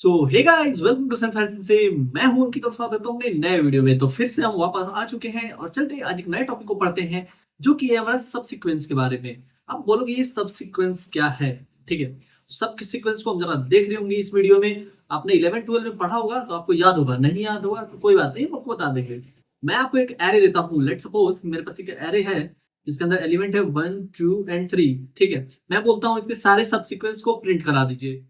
So hey guys, welcome to sun fancy से। मैं हूं उनकी तरफ स्वागत करता हूं अपने नए वीडियो में। तो फिर से हम वापस आ चुके हैं और चलते हैं आज एक नए टॉपिक को पढ़ते हैं, जो कि है हमारा सब सीक्वेंस के बारे में। आप बोलोगे ये सब सीक्वेंस क्या है? ठीक है, सब सीक्वेंस को हम जरा देख रहे होंगे इस वीडियो में। आपने 11 12 में पढ़ा होगा तो आपको याद होगा, नहीं याद होगा तो कोई बात नहीं, हम आपको बता देंगे। मैं आपको एक एरे देता हूँ। लेट सपोज मेरे पास एक एरे है जिसके अंदर एलिमेंट है 1 2 एंड 3। ठीक है, मैं बोलता हूँ इसके सारे सब सीक्वेंस को प्रिंट करा दीजिए।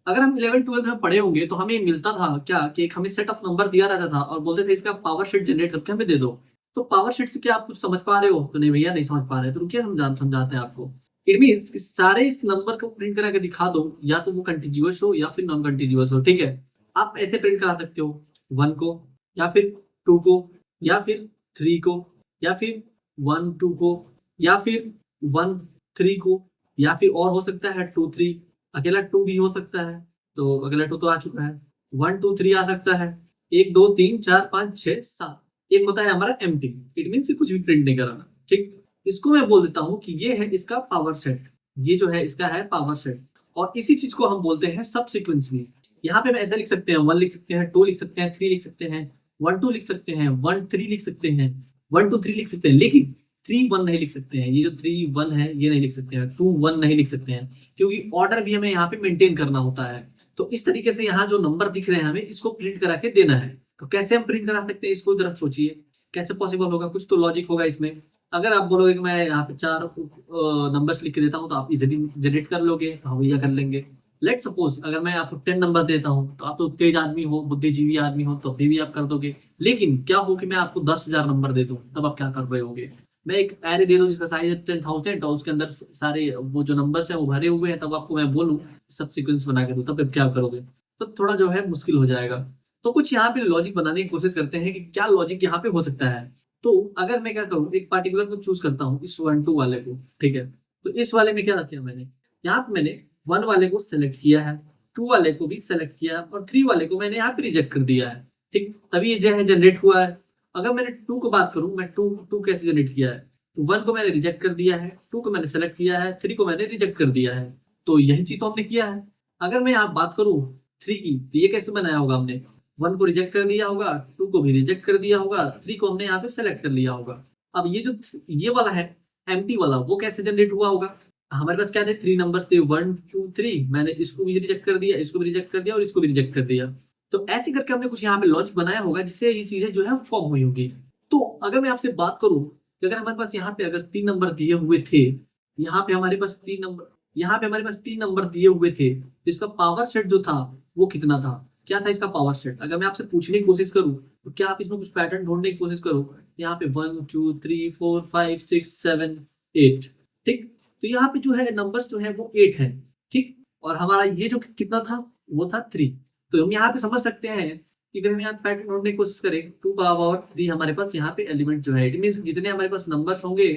अगर हम 11 12 में पढ़े होंगे तो हमें मिलता था क्या कि एक हमें सेट ऑफ नंबर दिया रहता था और बोलते थे इसका पावर शीट जनरेट करके हमें दे दो। तो पावर शीट से क्या आप कुछ समझ पा रहे हो? तो नहीं भैया, नहीं समझ पा रहे, तो रुकिए समझाते हैं आपको। इट मींस सारे इस नंबर को प्रिंट करा के दिखा दो, या तो वो कंटीन्यूअस हो या फिर नॉन कंटीन्यूअस हो। ठीक है, आप ऐसे प्रिंट करा सकते हो 1 को, या फिर 2 को, या फिर 3 को, या फिर 1 2 को, या फिर 1 3 को, या फिर और हो सकता है 2 3। अकेला 2 भी हो सकता है, तो अकेला 2 तो आ चुका है। 1 2 3 आ सकता है। 1 2 3 4 5 6 7 एक होता है हमारा एम्प्टी। इट मींस कुछ भी प्रिंट नहीं कराना। ठीक, इसको मैं बोल देता हूँ कि ये है इसका पावर सेट। ये जो है इसका है पावर सेट, और इसी चीज को हम बोलते हैं सब सीक्वेंस में। यहाँ पे हम ऐसे लिख सकते हैं, 1 लिख सकते हैं, 2 लिख सकते हैं, 3 लिख सकते हैं, 1 2 लिख सकते हैं, 1 3 लिख सकते हैं, 1 2 3 लिख सकते हैं, लेकिन 3 1 नहीं लिख सकते हैं। ये जो 3 1 है ये नहीं लिख सकते हैं, 2 1 नहीं लिख सकते हैं, क्योंकि ऑर्डर भी हमें यहाँ पे मेंटेन करना होता है। तो इस तरीके से यहाँ जो नंबर दिख रहे हैं हमें इसको प्रिंट करा के देना है। तो कैसे हम प्रिंट करा सकते हैं इसको जरा सोचिए, कैसे पॉसिबल होगा? कुछ तो लॉजिक होगा इसमें। अगर आप बोलोगे कि मैं यहाँ पे 4 नंबर्स लिख के देता हूँ तो आप इजीली जनरेट कर लोगे, तो हम भैया कर लेंगे। लेट सपोज अगर मैं आपको 10 नंबर देता हूँ तो आप तो तेज आदमी हो, बुद्धिजीवी आदमी हो, तो अभी भी आप कर दोगे। लेकिन क्या हो कि मैं आपको 10,000 नंबर दे दूं, तब आप क्या कर रहे होगे? मैं एक एरे दे दूं जिसका साइज है 10,000 और उसके अंदर सारे वो जो नंबर्स हैं वो भरे हुए हैं, तब आपको मैं बोलूं सब सीक्वेंस बना के दूं, तब आप क्या करोगे? तो थोड़ा जो है मुश्किल हो जाएगा। तो कुछ यहाँ पे लॉजिक बनाने की कोशिश करते हैं कि क्या लॉजिक यहाँ पे हो सकता है। तो अगर मैं क्या करूँ, एक पार्टिकुलर को चूज करता हूँ, इस 1 2 वाले को। ठीक है, तो इस वाले में क्या किया मैंने, यहाँ पे मैंने 1 वाले को सेलेक्ट किया है, 2 वाले को भी सेलेक्ट किया है, और 3 वाले को मैंने यहाँ पे रिजेक्ट कर दिया है। ठीक, तभी ये जो है जनरेट हुआ है। अगर मैंने 2 को बात करूं, मैं 2 2 कैसे जनरेट किया है, तो 1 को मैंने रिजेक्ट कर दिया है, 2 को मैंने सेलेक्ट किया है, 3 को मैंने रिजेक्ट कर दिया है। तो यही चीज तो हमने किया है। अगर मैं यहाँ बात करूं 3 की, तो ये कैसे बनाया होगा हमने, 1 को रिजेक्ट कर दिया होगा, 2 को भी रिजेक्ट कर दिया होगा, 3 को हमने यहाँ पे सेलेक्ट कर लिया होगा। अब ये जो ये वाला है एम्प्टी वाला, वो कैसे जनरेट हुआ होगा? हमारे पास क्या थे, 3 नंबर्स थे 1 2 3। मैंने इसको भी रिजेक्ट कर दिया, इसको भी रिजेक्ट कर दिया और इसको भी रिजेक्ट कर दिया। तो ऐसे करके हमने कुछ यहाँ पे लॉजिक बनाया होगा जिससे ये चीजें जो है फॉर्म हुई होगी। तो अगर मैं आपसे बात करूं कि अगर हमारे पास यहाँ पे अगर 3 नंबर दिए हुए थे, यहाँ पे हमारे पास 3 नंबर, यहाँ पे हमारे पास 3 नंबर दिए हुए थे, तो इसका पावर सेट जो था वो कितना था? क्या था इसका पावर सेट? अगर मैं आपसे पूछने की कोशिश करूं तो क्या आप इसमें कुछ पैटर्न ढूंढने की कोशिश करो? यहाँ पे 1 2 3 4 5 6 7 8। ठीक, तो यहाँ पे जो है नंबर्स जो है वो 8 है। ठीक, और हमारा ये जो कितना था वो था 3। तो हम यहाँ पे समझ सकते हैं कि अगर हम यहाँ पैटर्न ढूंढने की कोशिश करें, 2 पावर 3 हमारे पास यहाँ पे एलिमेंट जो है, इट मींस जितने हमारे पास नंबर्स होंगे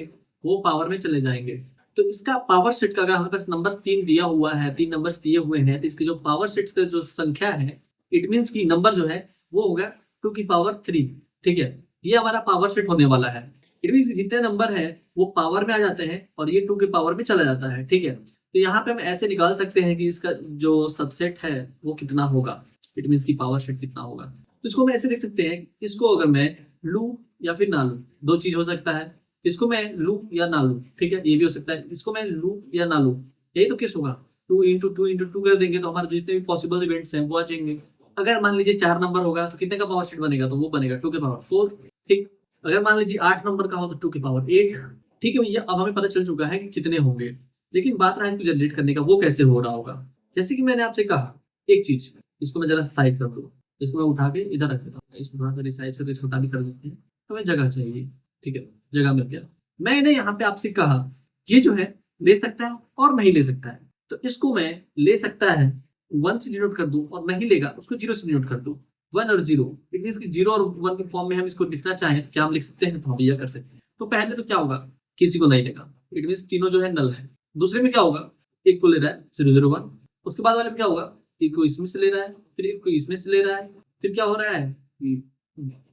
वो पावर में चले जाएंगे। तो इसका पावर सेट का अगर हमारे पास नंबर 3 दिया हुआ है, 3 नंबर्स दिए हुए हैं, तो इसके जो पावर सेट्स का जो संख्या है, इट मींस की नंबर जो है वो होगा 2 की पावर 3। ठीक है, ये हमारा पावर सेट होने वाला है। इट मींस जितने नंबर है वो पावर में आ जाते हैं और ये 2 के पावर में चला जाता है। ठीक है, तो यहाँ पे हम ऐसे निकाल सकते हैं कि इसका जो सबसेट है वो कितना होगा, इट मींस की पावर सेट कितना होगा। तो इसको हम ऐसे देख सकते हैं, इसको अगर मैं लूं या फिर ना लूं, दो चीज हो सकता है। इसको मैं लूं या ना लूं, ठीक है, ये भी हो सकता है। इसको मैं लूं या ना लूं, यही तो केस होगा। 2 into 2 into 2 कर देंगे तो हमारे जितने भी पॉसिबल इवेंट्स हैं वो आ जाएंगे। अगर मान लीजिए 4 नंबर होगा तो कितने का पावर सेट बनेगा, तो वो बनेगा 2 के पावर 4। ठीक, अगर मान लीजिए 8 नंबर का हो तो 2 की पावर 8। ठीक है भैया, अब हमें पता चल चुका है कि कितने होंगे, लेकिन बात रहा है इसको जनरेट करने का, वो कैसे हो रहा होगा। जैसे कि मैंने आपसे कहा एक चीज, इसको मैं जरा साइड कर दूं, इसको मैं उठा के इधर रख देता हूँ, इसको थोड़ा सा रिसाइज करके छोटा भी कर देते हैं, हमें जगह चाहिए। ठीक है, जगह मिल गया। मैंने यहाँ पे आपसे कहा ये जो है ले सकता है और नहीं ले सकता है, तो इसको मैं ले सकता है 1 से डिनोट कर दूं, और नहीं लेगा उसको 0 से डिनोट कर दूं। 1 और 0, इट मींस कि 0 और 1 के फॉर्म में हम इसको लिखना चाहें तो क्या हम लिख सकते हैं? तो हम यह कर सकते हैं। तो पहले तो क्या होगा, किसी को नहीं लेगा, इट मींस तीनों जो है नल है। दूसरे में क्या होगा, एक को ले रहा है 0 0 1। उसके बाद वाले में क्या होगा, एक को इसमें से ले रहा है, फिर एक को इसमें से ले रहा है, फिर क्या हो रहा है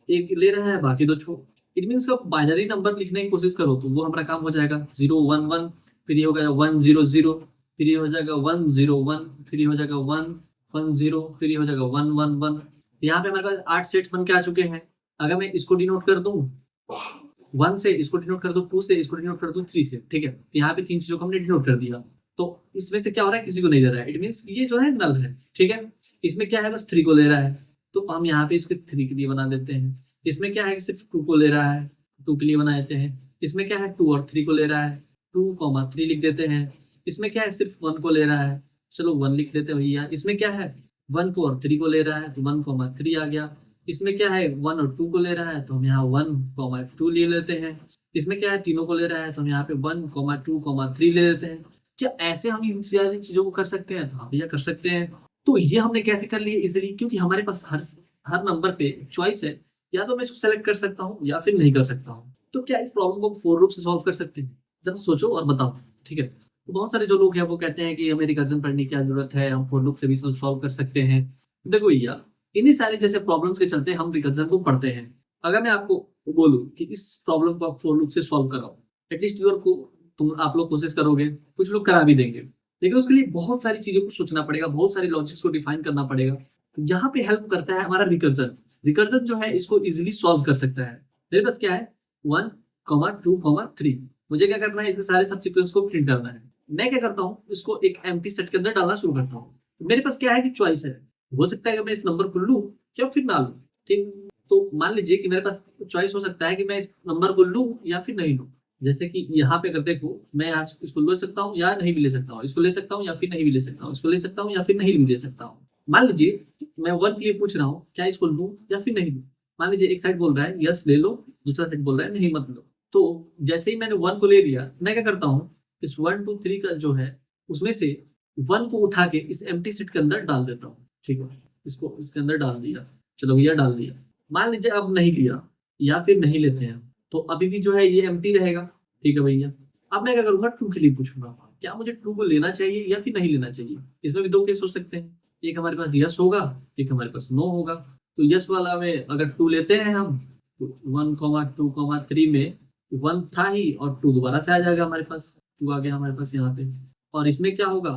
एक ले रहा है बाकी दो छोड़। इट मींस आप बाइनरी नंबर लिखने की कोशिश करो तो वो हमारा काम हो जाएगा 0 1 1, फिर ये हो गया 1 0 0, फिर ये हो जाएगा 1 0 1, फिर ये हो जाएगा 1 1 0, फिर ये हो जाएगा 1 1 1। यहाँ पे हमारे पास 8 सेट्स बन के आ चुके हैं। अगर मैं इसको डिनोट कर दूँ 1 से, इसको डिनोट कर दूँ 2 से, इसको डिनोट कर दूँ 3 से, ठीक है? तो यहाँ पे 3 चीज़ों को हमने डिनोट कर दिया। तो इसमें से क्या हो रहा है, किसी को नहीं दे रहा है। इट मीन्स ये जो है नल है, ठीक है? इसमें क्या है, बस 3 को ले रहा है, तो हम यहाँ पे इसको 3 के लिए बना देते हैं। इसमें क्या है कि सिर्फ 2 को ले रहा है, 2 के लिए बना देते हैं। इसमें क्या है 2 और 3 को ले रहा है, 2, 3 लिख देते हैं। इसमें क्या है सिर्फ 1 को ले रहा है, चलो 1 लिख देते हैं भैया। इसमें क्या है 1 को और 3 को ले रहा है, तो 1, 3 आ गया। इसमें क्या है 1 और 2 को ले रहा है, तो हम यहाँ 1, 2 ले लेते हैं। इसमें क्या है तीनों को ले रहा है, तो हम यहाँ पे 1, 2, 3 ले लेते हैं। क्या ऐसे हम इन सारी चीज़ों को कर सकते हैं? तो हाँ भैया कर सकते हैं। तो ये हमने कैसे कर लिया इज़िली, क्योंकि हमारे पास हर नंबर पे चॉइस है, या तो मैं इसको सेलेक्ट कर सकता हूँ या फिर नहीं कर सकता हूँ। तो क्या इस प्रॉब्लम को फॉर लूप से सॉल्व कर सकते हैं? ज़रा सोचो और बताओ, ठीक है? तो बहुत सारे जो लोग हैं वो कहते हैं कि हमें रिकर्जन पढ़ने की क्या ज़रूरत है, हम फॉर लूप से भी इसको सॉल्व कर सकते हैं। देखो भैया, इन्हीं सारे जैसे प्रॉब्लम्स के चलते हम रिकर्जन को पढ़ते हैं। अगर मैं आपको बोलूँ कि इस प्रॉब्लम को आप फॉर लूप से सॉल्व कराओ, एटलीस्ट आप लोग कोशिश करोगे, कुछ लोग करा भी देंगे। लेकिन उसके लिए बहुत सारी चीज़ों को सोचना पड़ेगा, बहुत सारे लॉजिक्स को डिफाइन करना पड़ेगा। तो यहाँ पे हेल्प करता है हमारा रिकर्जन। रिकर्जन जो है इसको इज़िली सॉल्व कर सकता है। मेरे पास क्या है 1, 2, 3। मुझे क्या करना है, इसके सारे सब सीक्वेंस को प्रिंट करना है। मैं क्या करता हूँ, इसको एक एम्प्टी सेट के अंदर डालना शुरू करता हूँ। मेरे पास क्या है कि चॉइस है। हो सकता है कि मैं इस नंबर को लूँ या फिर ना लूँ, ठीक? तो मान लीजिए कि मेरे पास चॉइस हो सकता है कि मैं इस नंबर को लूँ या फिर नहीं लूँ। जैसे कि यहाँ पे अगर देखो, मैं आज इसको ले सकता हूँ या नहीं भी ले सकता हूँ, इसको ले सकता हूँ या फिर नहीं भी ले सकता हूँ, इसको ले सकता हूँ या फिर नहीं भी ले सकता हूँ। मान लीजिए मैं 1 के लिए पूछ रहा हूँ, क्या इसको लूँ या फिर नहीं लूँ? मान लीजिए एक साइड बोल रहा है यस ले लो, दूसरा साइड बोल रहा है नहीं मत लो। तो जैसे ही मैंने 1 को ले लिया, मैं क्या करता हूँ, इस 1, 2, 3 का जो है, उसमें से 1 को उठा के इस एम्प्टी सेट के अंदर डाल देता हूँ, ठीक है? इसको इसके अंदर डाल दिया, चलो भैया डाल दिया। मान लीजिए अब नहीं लिया या फिर नहीं लेते हैं, तो अभी भी जो है ये एम्प्टी रहेगा, ठीक है भैया? अब मैं क्या करूँगा 2 के लिए पूछूँगा, क्या मुझे 2 को लेना चाहिए या फिर नहीं लेना चाहिए? इसमें भी 2 केस हो सकते हैं, एक हमारे पास यस होगा, एक हमारे पास नो होगा। तो यस वाला में अगर 2 लेते हैं हम, तो 1, 2, 3 में 1 था ही और 2 दोबारा से आ जाएगा हमारे पास, 2 आ गया हमारे पास यहाँ पे। और इसमें क्या होगा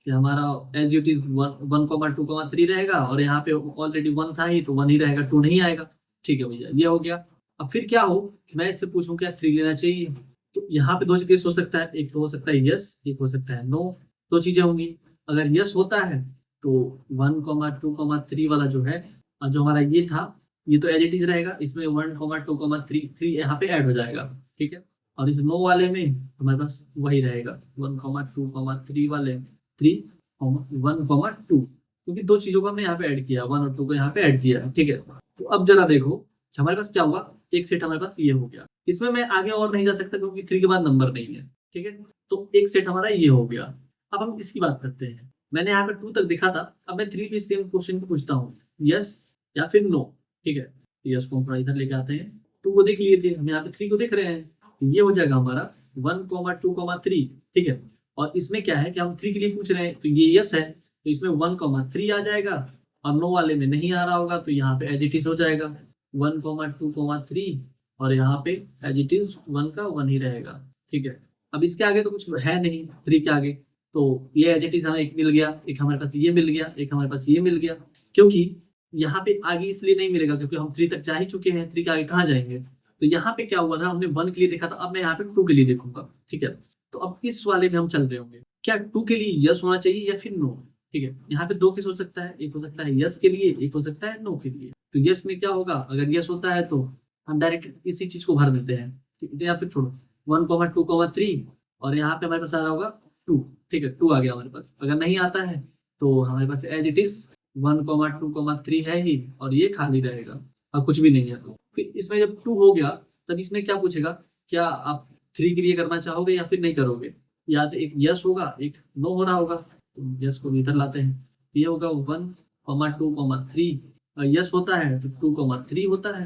कि हमारा एज़ इट इज़ 1, 2, 3 रहेगा, और यहाँ पे ऑलरेडी 1 था ही तो 1 ही रहेगा, 2 नहीं आएगा। ठीक है भैया, ये हो गया। अब फिर क्या हो कि मैं इससे पूछूँ क्या 3 लेना चाहिए? तो यहाँ पे 2 केस हो सकता है, एक तो हो सकता है यस, एक हो सकता है नो। 2 चीज़ें होंगी। अगर यस होता है तो 1, 2, 3 वाला जो है, जो हमारा ये था, ये तो एज़ इट इज़ रहेगा। इसमें 1, 2, 3 यहाँ पे ऐड हो जाएगा, ठीक है? और इस नो वाले में हमारे पास वही रहेगा 1, 2, 3 वाले 3, 1, 2, क्योंकि 2 चीज़ों को हमने यहाँ पे ऐड किया, 1 और 2 को यहाँ पे ऐड किया है, ठीक है? तो अब ज़रा देखो, हमारे पास क्या हुआ, एक सेट हमारे पास ये हो गया। इसमें मैं आगे और नहीं जा सकता क्योंकि 3 के बाद नंबर नहीं है, ठीक है? तो एक सेट हमारा ये हो गया। अब हम इसकी बात करते हैं। मैंने यहाँ पे 2 तक देखा था, अब मैं 3 भी सेम क्वेश्चन को पूछता हूँ, यस या फिर नो, ठीक है? यस को हम थोड़ा इधर लेके आते हैं, 2 को देख लिए थे, हम यहाँ पे 3 को देख रहे हैं। तो ये हो जाएगा हमारा 1, 2, 3, ठीक है? और इसमें क्या है कि हम 3 के लिए पूछ रहे हैं, तो ये यस है, तो इसमें 1, 3 आ जाएगा, और नो वाले में नहीं आ रहा होगा, तो यहाँ पे एज़ इट इज़ हो जाएगा 1, 2, 3, और यहाँ पे एज़ इट इज़ 1 का 1 ही रहेगा, ठीक है? अब इसके आगे तो कुछ है नहीं 3 के आगे, तो ये एज़ इट इज़ हमें एक मिल गया, एक हमारे पास ये मिल गया, एक हमारे पास ये मिल गया। क्योंकि यहाँ पे आगे इसलिए नहीं मिलेगा क्योंकि हम 3 तक जा ही चुके हैं, 3 के आगे कहाँ जाएँगे? तो यहाँ पे क्या हुआ था, हमने 1 के लिए देखा था, अब मैं यहाँ पे 2 के लिए देखूँगा, ठीक है? तो अब इस वाले में हम चल रहे होंगे। क्या 2 के लिए यस होना चाहिए या फिर नो? ठीक है? यहाँ पे 2 केस हो सकता है, एक हो सकता है यस के लिए, एक हो सकता है नो के लिए। तो यस में क्या होगा, अगर यस होता है तो हम डायरेक्ट इसी चीज़ को भर देते हैं, ठीक है? या फिर छोड़ो 1, 2, 3, और यहाँ पे हमारे पास आ रहा होगा 2, ठीक है? 2 आ गया हमारे पास। अगर नहीं आता है तो हमारे पास एज़ इट इज़ 1, 2, 3 है ही, और ये खाली रहेगा और कुछ भी नहीं है। तो फिर इसमें जब 2 हो गया, तब इसमें क्या पूछेगा, क्या आप 3 के लिए करना चाहोगे या फिर नहीं करोगे? या तो एक यस होगा, एक नो हो रहा होगा, तो यस को भी इधर लाते हैं। ये होगा 1, 2, 3, यस होता है तो 2, 3 होता है,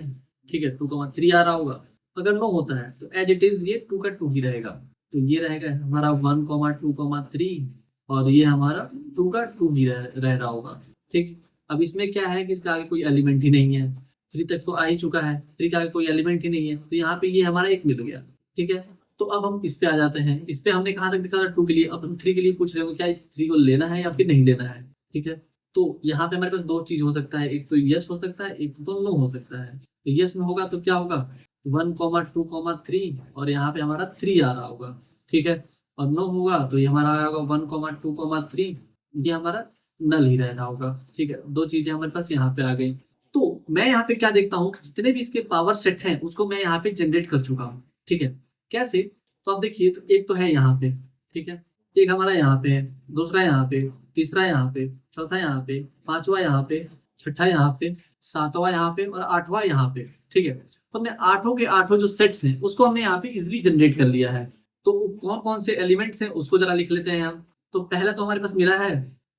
ठीक है? 2, 3 आ रहा होगा। अगर नो होता है तो एज़ इट इज़ ये 2 का 2 ही रहेगा। तो ये रहेगा हमारा 1, 2, 3, और ये हमारा 2 का 2 ही रह रहा होगा, ठीक? अब इसमें क्या है कि इसका आगे कोई एलिमेंट ही नहीं है। 3 तक तो आ ही चुका है, 3 का आगे कोई एलिमेंट ही नहीं है, तो यहाँ पे ये हमारा 1 मिल गया, ठीक है? तो अब हम इस पे आ जाते हैं। इस पे हमने कहाँ तक देखा था 2 के लिए, अब हम 3 के लिए पूछ रहे हो क्या 3 को लेना है या फिर नहीं लेना है, ठीक है? तो यहाँ पे हमारे पास दो चीज हो सकता है, एक तो यस हो सकता है, एक तो नो हो सकता है। तो यस में होगा तो क्या होगा 1,2,3 और यहाँ पे हमारा 3 आ रहा होगा, ठीक है। और नो होगा तो ये हमारा आया होगा 1,2,3, ये हमारा नल ही रहना होगा, ठीक है। दो चीजें हमारे पास यहाँ पे आ गई। तो मैं यहाँ पे क्या देखता हूँ कि जितने भी इसके पावर सेट हैं उसको मैं यहाँ पे जनरेट कर चुका हूँ, ठीक है। कैसे? तो आप देखिए, तो एक तो है यहाँ पे, ठीक है, एक हमारा यहाँ पे है, दूसरा यहाँ पे, तीसरा यहाँ पे, चौथा यहाँ पे, पांचवा यहाँ पे, छठा यहाँ पे, सातवां यहाँ पे और आठवां यहाँ पे, ठीक है। तो हमने आठों के आठों जो सेट्स हैं उसको हमने यहाँ पे इजिली जनरेट कर लिया है। तो कौन कौन से एलिमेंट्स हैं उसको जरा लिख लेते हैं हम। तो पहला तो हमारे पास मिला है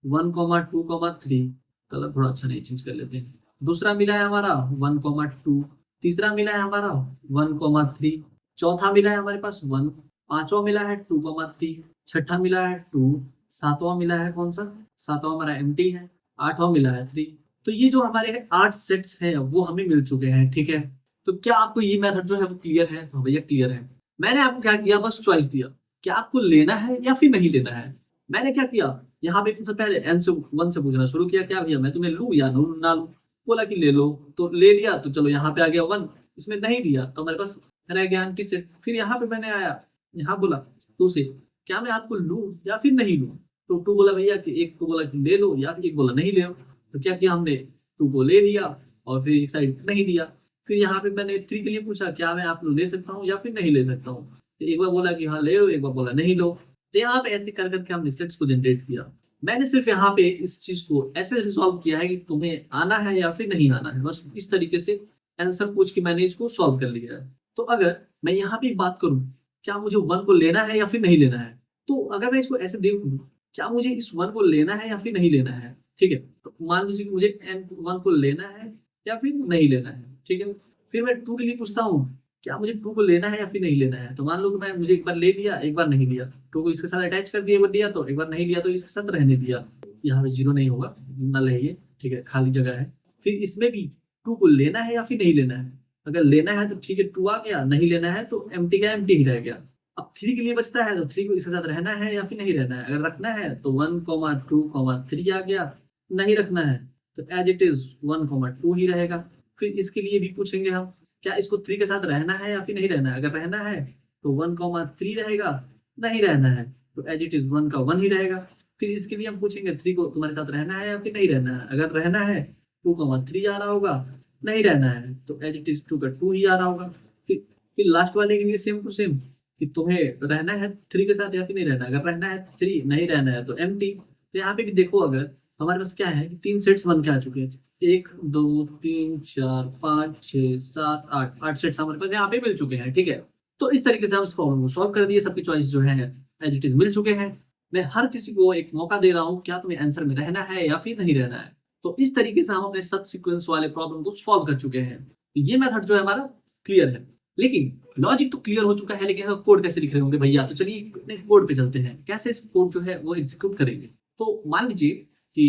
1,2,3, कलर थोड़ा अच्छा नहीं, चेंज कर लेते हैं। दूसरा मिला है हमारा 1,2, तीसरा मिला है हमारा 1,3, चौथा मिला है हमारे पास 1, पांचवा मिला है 2,3, छठा मिला है 2, सातवां मिला है कौन सा, सातवां हमारा एम्प्टी है, आठवां मिला है 3। तो ये जो हमारे 8 सेट्स हैं वो हमें मिल चुके हैं, ठीक है। तो क्या आपको ये मेथड जो है वो क्लियर है? तो भैया क्लियर है। मैंने आपको क्या किया, बस चॉइस दिया कि आपको लेना है या फिर नहीं लेना है। मैंने क्या किया, यहाँ पे सबसे पहले एन से 1 से पूछना शुरू किया, क्या भैया मैं तुम्हें लूं या ना लूं। बोला कि ले लो, तो ले लिया, तो चलो यहाँ पे आ गया 1, इसमें नहीं दिया तो हमारे पास रह गया एंटी सेट। फिर यहाँ पे मैंने आया, यहाँ बोला 2 से, क्या मैं आपको लूं या फिर नहीं लूं। तो 2 बोला भैया कि, एक तो बोला कि ले लो या फिर एक बोला नहीं ले लो। तो क्या किया हमने, 2 को ले लिया और फिर एक साइड नहीं दिया। फिर यहाँ पे मैंने 3 के लिए पूछा, क्या मैं आप लोग ले सकता हूँ या फिर नहीं ले सकता हूँ। तो एक बार बोला कि हाँ ले लो, एक बार बोला नहीं लो। तो यहाँ पे ऐसे कर करके हमने सेट्स को जनरेट किया। मैंने सिर्फ यहाँ पे इस चीज को ऐसे रिजॉल्व किया है कि तुम्हें आना है या फिर नहीं आना है, बस इस तरीके से आंसर पूछ के मैंने इसको सॉल्व कर लिया है। तो अगर मैं यहाँ पे एक बात करूँ, क्या मुझे 1 को लेना है या फिर नहीं लेना है, तो अगर मैं इसको ऐसे देखूँ, क्या मुझे इस 1 को लेना है या फिर नहीं लेना है, ठीक है। तो मान लीजिए कि मुझे एन 1 को लेना है या फिर नहीं लेना है, ठीक है। फिर मैं 2 के लिए पूछता हूँ, क्या मुझे 2 को लेना है या फिर नहीं लेना है। तो मान लो कि मैं मुझे एक बार ले लिया, एक बार नहीं लिया, 2 को इसके साथ अटैच कर दिया, एक बार लिया तो, एक बार नहीं लिया तो इसके साथ रहने दिया। यहाँ पे 0 नहीं होगा, नल है ये, ठीक है, खाली जगह है। फिर इसमें भी 2 को लेना है या फिर नहीं लेना है। अगर लेना है तो ठीक है 2 आ गया, नहीं लेना है तो एम्प्टी का एम्प्टी ही रह गया। अब 3 के लिए बचता है, तो 3 को इसके साथ रहना है या फिर नहीं रहना है। अगर रखना है तो 1,2,3 आ गया, नहीं रखना है तो एज इट इज 1,2 ही रहेगा। फिर इसके लिए भी पूछेंगे हम, क्या इसको 3 के साथ रहना है या फिर नहीं रहना है। अगर रहना है तो 1,3 रहेगा, नहीं रहना है तो एज इट इज 1 का 1 ही रहेगा। फिर इसके लिए हम पूछेंगे 3 को तुम्हारे साथ रहना है या फिर नहीं रहना है। अगर रहना है 2,3 आ रहा होगा, नहीं रहना है तो एज इट इज 2 का 2 ही आ रहा होगा। फिर लास्ट वाले के लिए सेम टू सेम, कि तुम्हें रहना है 3 के साथ या फिर नहीं रहना है। अगर रहना है 3, नहीं रहना है तो एम्प्टी। तो यहाँ पे भी देखो, अगर हमारे पास क्या है कि 3 सेट्स बन के आ चुके हैं, 1 2 3 4 5 6 7 8, 8 सेट्स हमारे पास यहाँ पे मिल चुके हैं, ठीक है। तो इस तरीके से हम इस प्रॉब्लम को सॉल्व कर दिए, सबकी चॉइस जो है एज इट इज मिल चुके हैं। मैं हर किसी को एक मौका दे रहा हूँ, क्या तुम्हें आंसर में रहना है या फिर नहीं रहना है। तो इस तरीके से हम अपने सब सीक्वेंस वाले प्रॉब्लम को सॉल्व कर चुके हैं। तो ये मेथड जो है हमारा क्लियर है। लेकिन लॉजिक तो क्लियर हो चुका है, लेकिन कोड कैसे लिख रहे होंगे भैया। तो चलिए कोड पे चलते हैं, कैसे इस कोड जो है वो एग्जीक्यूट करेंगे। तो मान लीजिए कि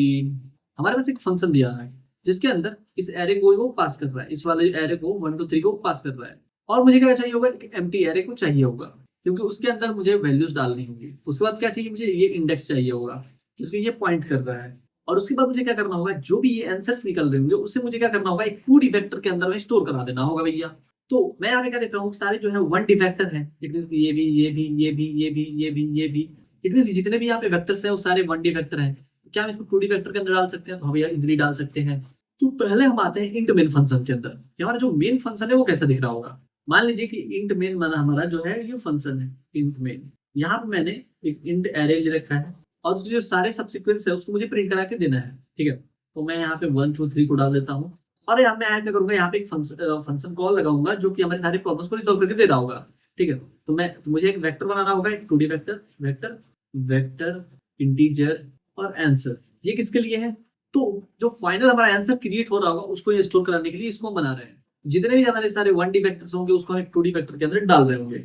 हमारे पास एक फंक्शन दिया है जिसके अंदर इस एरे को वो पास कर रहा है, इस वाले एरे को 1 2 3 को पास कर रहा है। और मुझे क्या चाहिए होगा, एम्प्टी एरे को चाहिए होगा, क्योंकि उसके अंदर मुझे वैल्यूज डालनी होगी। उसके बाद क्या चाहिए, मुझे ये इंडेक्स चाहिए होगा जिसको ये पॉइंट कर रहा है। और उसके बाद मुझे क्या करना होगा, जो भी ये आंसर्स निकल रहे होंगे उससे मुझे क्या करना होगा, एक 2D वेक्टर के अंदर में स्टोर करा देना होगा भैया। तो मैं यहाँ पे क्या देख रहा हूँ, सारे जो है 1D वेक्टर है। इट मींस ये भी, ये भी, ये भी, ये भी, ये भी, ये भी, इट मींस जितने भी यहाँ पे वेक्टर्स हैं वो सारे 1D वेक्टर हैं। क्या हम इसको 2D वेक्टर के अंदर डाल सकते हैं? तो भैया इजिली डाल सकते हैं। तो पहले हम आते हैं इंट मेन फंक्शन के अंदर। हमारा जो मेन फंक्शन है वो कैसा दिख रहा होगा। मान लीजिए कि इंट मेन माना हमारा जो है ये फंक्शन है इंट मेन। यहाँ पे मैंने एक इंट एरे ले रखा है और जो सारे सबसीक्वेंस है उसको मुझे प्रिंट करा के देना है, ठीक है। तो मैं यहाँ पे 1 2 3 को डाल देता हूँ और यहाँ मैं क्या करूंगा, यहाँ पे एक फंक्शन कॉल लगाऊंगा जो कि हमारे सारे प्रॉब्लम्स को रिजॉल्व करके दे रहा होगा, ठीक है। तो मुझे एक वेक्टर बनाना होगा, एक 2D vector, vector vector integer और आंसर। ये किसके लिए है? तो जो फाइनल हमारा आंसर क्रिएट हो रहा होगा उसको ये स्टोर कराने के लिए इसको हम बना रहे हैं। जितने भी हमारे सारे 1D वेक्टर्स होंगे उसको हम एक 2D वेक्टर के अंदर डाल रहे होंगे।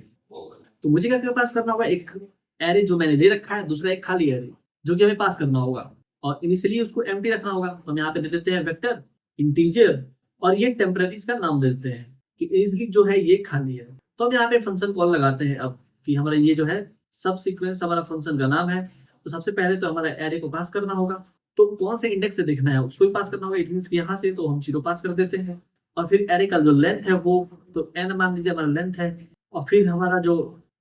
तो मुझे क्या पास करना होगा, एक एरे जो मैंने ले रखा है, दूसरा एक खाली एरे जो कि हमें पास करना होगा। और इनिशियली उसको एम्प्टी रखना होगा। तो हम यहाँ पे दे देते हैं वेक्टर इंटीजर और ये टेम्परेरी इसका नाम दे देते हैं कि इजिली जो है ये खाली है। तो हम यहाँ पे फंक्शन कॉल लगाते हैं अब कि हमारा ये जो है सब सीक्वेंस हमारा फंक्शन का नाम है। तो सबसे पहले तो हमारा एरे को पास करना होगा। तो कौन से इंडेक्स से देखना है उसको भी पास करना होगा। इट मीन यहाँ से तो हम 0 पास कर देते हैं, और फिर एरे का जो लेंथ है वो तो n मान लीजिए हमारा लेंथ है, और फिर हमारा जो